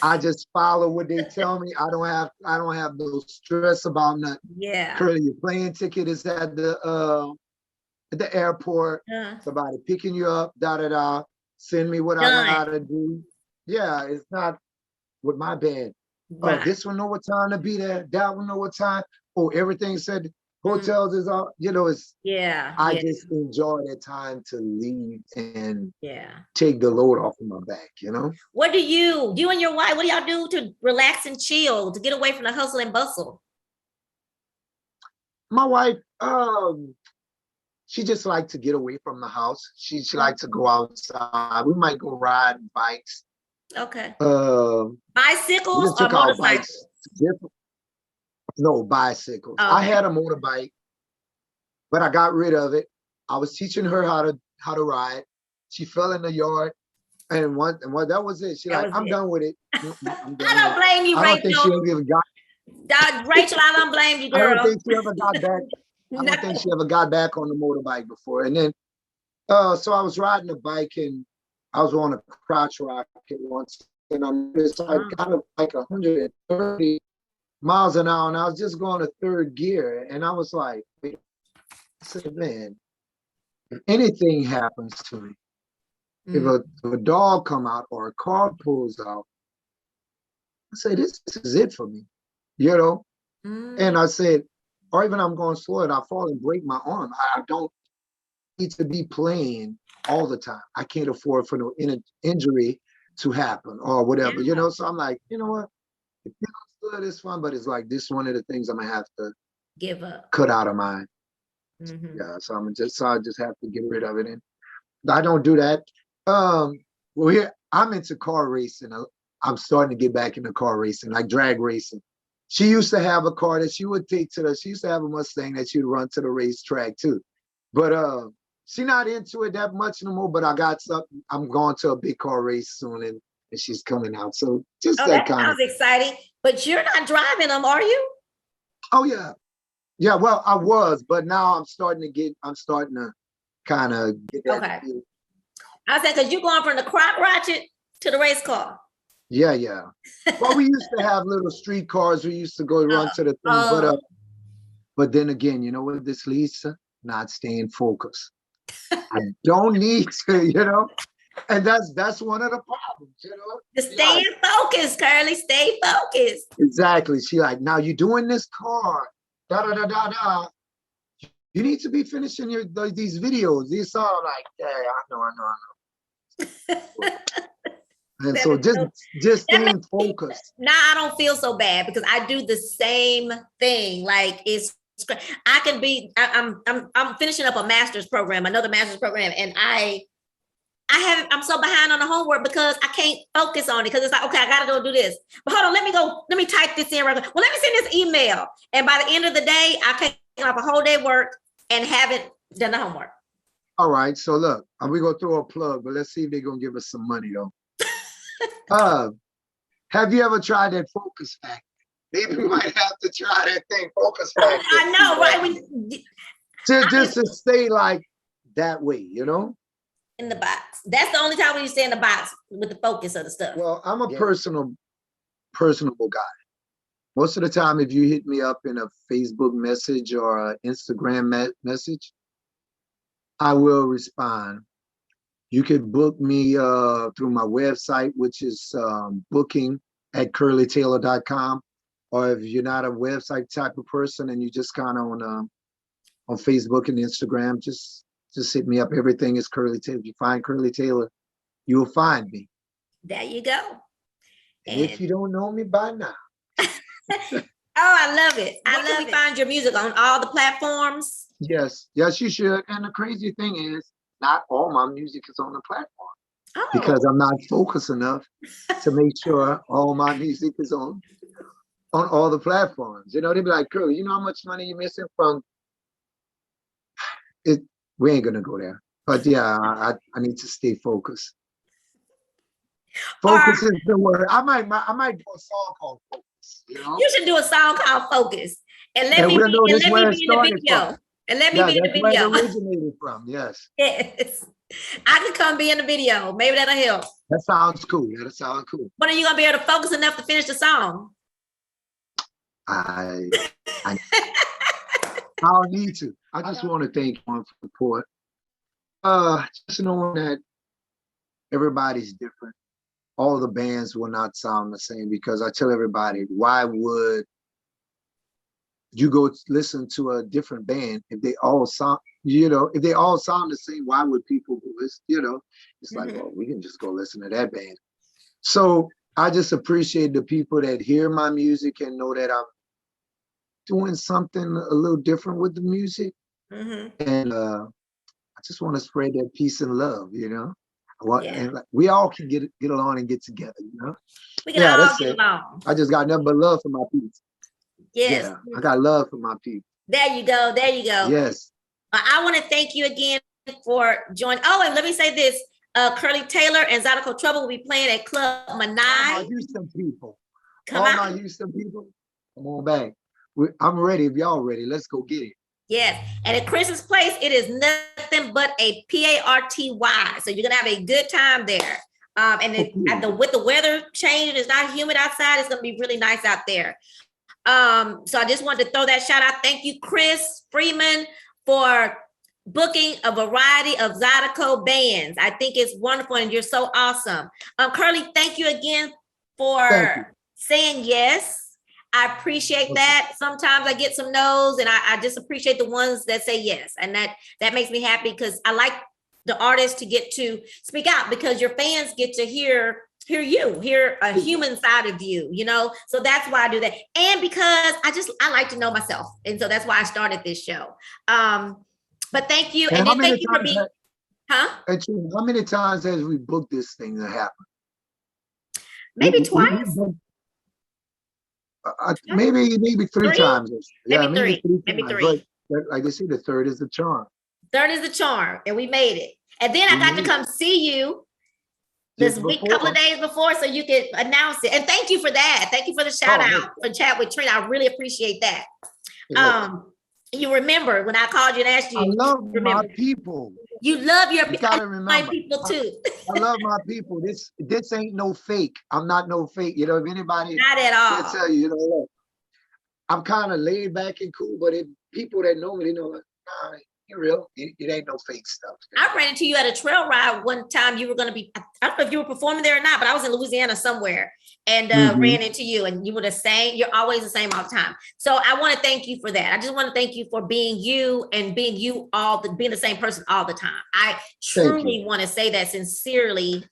Speaker 2: I just follow what they tell me. I don't have no stress about nothing.
Speaker 1: Yeah.
Speaker 2: Curley, your plane ticket is at the airport. Somebody picking you up, da. Send me what I gotta do. Yeah, it's not with my band. Right. Oh, this one know what time to be there. That one know what time. Oh, everything said hotels is all. It's.
Speaker 1: Yeah.
Speaker 2: I just enjoy that time to leave and
Speaker 1: Yeah,
Speaker 2: take the load off of my back.
Speaker 1: What do you and your wife? What do y'all do to relax and chill, to get away from the hustle and bustle?
Speaker 2: My wife, she just likes to get away from the house. She likes to go outside. We might go ride bikes.
Speaker 1: Okay. Bicycles or motorcycles?
Speaker 2: No, bicycles.
Speaker 1: Okay.
Speaker 2: I had a motorbike, but I got rid of it. I was teaching her how to ride. She fell in the yard, and that was it. She's like, I'm done with it. I'm done
Speaker 1: I don't blame you, Rachel.
Speaker 2: I don't think she ever got.
Speaker 1: Rachel, I don't blame you, girl.
Speaker 2: I don't think she ever got back. I don't think she ever got back on the motorbike before. And then, so I was riding a bike and I was on a crotch rocket once, and I noticed I got up like 130 miles an hour, and I was just going to third gear. And I was like, I said, man, if anything happens to me, if a dog come out or a car pulls out, I say, this is it for me, And I said, or even I'm going slow and I fall and break my arm. I don't need to be playing all the time. I can't afford for no injury to happen or whatever, So I'm like, you know what? It feels good, it's fun, but it's like this one of the things I'm gonna have to
Speaker 1: give up,
Speaker 2: cut out of mine. Yeah, so I just have to get rid of it. And I don't do that. Well, here I'm into car racing. I'm starting to get back into car racing, like drag racing. She used to have a car that she would take she used to have a Mustang that she'd run to the racetrack too. But she's not into it that much no more, but I got something. I'm going to a big car race soon and she's coming out. So just that kind
Speaker 1: sounds exciting. But you're not driving them, are you?
Speaker 2: Oh yeah. Yeah, well, I was, but now I'm starting to kind of get that.
Speaker 1: Okay. I said, because you're going from the crop ratchet to the race car.
Speaker 2: Yeah. Well, we used to have little street cars. We used to go run to the thing, but then again, you know what this leads to? Not staying focused. I don't need to, and that's one of the problems,
Speaker 1: Just stay focused, Curley. Stay focused.
Speaker 2: Exactly. She like, now you're doing this car, da. You need to be finishing these videos. These songs, like, yeah, I know. And so just staying focused.
Speaker 1: Now I don't feel so bad because I do the same thing. Like I can be. I'm finishing up a master's program, another master's program, and I'm so behind on the homework because I can't focus on it because it's like, okay, I gotta go do this. But hold on, let me type this in right quick. Well, let me send this email. And by the end of the day, I came off a whole day work and haven't done the homework.
Speaker 2: All right. So look, we're gonna throw a plug, but let's see if they're gonna give us some money though. Have you ever tried that focus factor? Maybe we might have to try that thing, focus factor.
Speaker 1: I know, right?
Speaker 2: Just to stay like that way, you know?
Speaker 1: In the box. That's the only time when you stay in the box with the focus of the stuff.
Speaker 2: Well, I'm a personable guy. Most of the time, if you hit me up in a Facebook message or an Instagram message, I will respond. You could book me through my website, which is booking at curleytaylor.com. Or if you're not a website type of person and you just kind of on Facebook and Instagram, just hit me up. Everything is Curley Taylor. If you find Curley Taylor, you will find me.
Speaker 1: There you go.
Speaker 2: And if you don't know me by now.
Speaker 1: Oh, I love it. I love it. Find your music on all the platforms.
Speaker 2: Yes, you should. And the crazy thing is, not all my music is on the platform.
Speaker 1: Oh.
Speaker 2: Because I'm not focused enough to make sure all my music is on all the platforms. You know, they'd be like, Curly, you know how much money you're missing from it? We ain't gonna go there. But yeah, I need to stay focused. Focus is the word. I might do a song called Focus. You know?
Speaker 1: You should do a song called Focus. And let me be in the video. And let me be in the video.
Speaker 2: That's where it originated from, yes.
Speaker 1: Yes. I could come be in the video. Maybe that'll help.
Speaker 2: That sounds cool. That'll sound cool.
Speaker 1: When are you gonna be able to focus enough to finish the song?
Speaker 2: I'll need to. I just want to thank you for the support. Just knowing that everybody's different. All the bands will not sound the same, because I tell everybody, why would you go listen to a different band if they all sound, if they all sound the same? Why would people go listen? It's like, well, we can just go listen to that band. So I just appreciate the people that hear my music and know that I'm doing something a little different with the music. And I just want to spread that peace and love, and we all can get along and get together,
Speaker 1: We can all get along.
Speaker 2: I just got nothing but love for my people.
Speaker 1: Yes.
Speaker 2: Yeah, I got love for my people.
Speaker 1: There you go.
Speaker 2: Yes.
Speaker 1: I want to thank you again for joining. Oh, and let me say this. Curley Taylor and Zydeco Trouble will be playing at Club Manai.
Speaker 2: All my Houston people. My Houston people, come on back. I'm ready. If y'all ready, let's go get it.
Speaker 1: Yes. And at Chris's place, it is nothing but a party. So you're going to have a good time there. With the weather change, it's not humid outside. It's going to be really nice out there. So I just wanted to throw that shout out. Thank you, Chris Freeman, for booking a variety of Zydeco bands. I think it's wonderful and you're so awesome. Curley, thank you again for saying yes. I appreciate that. Sometimes I get some no's, and I just appreciate the ones that say yes. And that makes me happy, because I like the artists to get to speak out, because your fans get to hear a human side of you, So that's why I do that. And because I like to know myself. And so that's why I started this show. But thank you. And then thank you for being,
Speaker 2: how many times has we booked this thing to happen?
Speaker 1: Maybe twice.
Speaker 2: Maybe three times.
Speaker 1: Maybe three.
Speaker 2: But like I say, the third is the charm.
Speaker 1: Third is the charm, and we made it. And then I got to come see you this week, couple of days before, so you could announce it. And thank you for that. Thank you for the shout out for Chat with Trina. I really appreciate that. You remember when I called you and asked you?
Speaker 2: I love my people.
Speaker 1: You love your people.
Speaker 2: My
Speaker 1: people too.
Speaker 2: I love my people. This ain't no fake. I'm not no fake. If anybody
Speaker 1: not at all,
Speaker 2: I tell you, look, I'm kind of laid back and cool. But if people that know me, they know, nah, you're real. It ain't no fake stuff.
Speaker 1: I ran into you at a trail ride one time. You were going to be, I don't know if you were performing there or not, but I was in Louisiana somewhere and ran into you, and you were the same. You're always the same all the time. So I want to thank you for that. I just want to thank you for being you and being being the same person all the time. I truly want to say that sincerely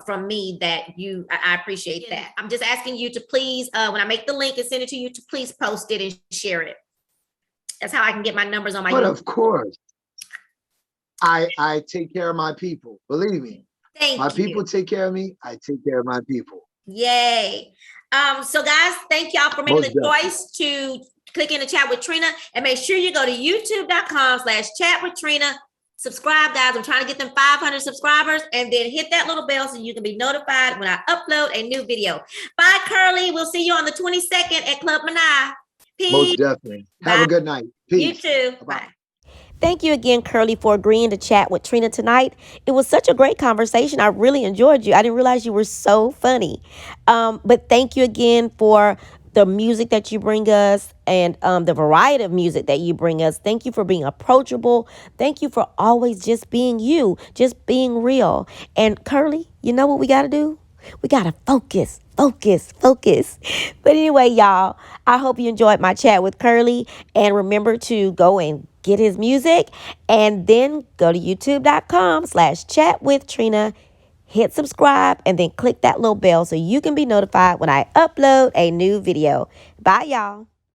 Speaker 1: from me, that I appreciate that. I'm just asking you to please, when I make the link and send it to you, to please post it and share it. That's how I can get my numbers on my.
Speaker 2: But of course, I take care of my people. Believe me.
Speaker 1: Thank you.
Speaker 2: My people take care of me. I take care of my people.
Speaker 1: Yay. So guys, thank y'all for making the choice to click in the Chat with Trina, and make sure you go to youtube.com/chatwithtrina, Subscribe, guys. I'm trying to get them 500 subscribers, and then hit that little bell so you can be notified when I upload a new video. Bye, Curly. We'll see you on the 22nd at Club Manai. Peace.
Speaker 2: Most definitely. Have
Speaker 1: Bye.
Speaker 2: a good night. Peace.
Speaker 1: You too.
Speaker 2: Bye-bye.
Speaker 1: Bye.
Speaker 3: Thank you again, Curly, for agreeing to chat with Trina tonight. It was such a great conversation. I really enjoyed you. I didn't realize you were so funny. But thank you again for the music that you bring us and the variety of music that you bring us. Thank you for being approachable. Thank you for always just being you, just being real. And Curly, you know what we got to do? We got to focus. But anyway, y'all, I hope you enjoyed my chat with Curly. And remember to go and get his music. And then go to youtube.com/chatwithtrina. Hit subscribe and then click that little bell so you can be notified when I upload a new video. Bye, y'all.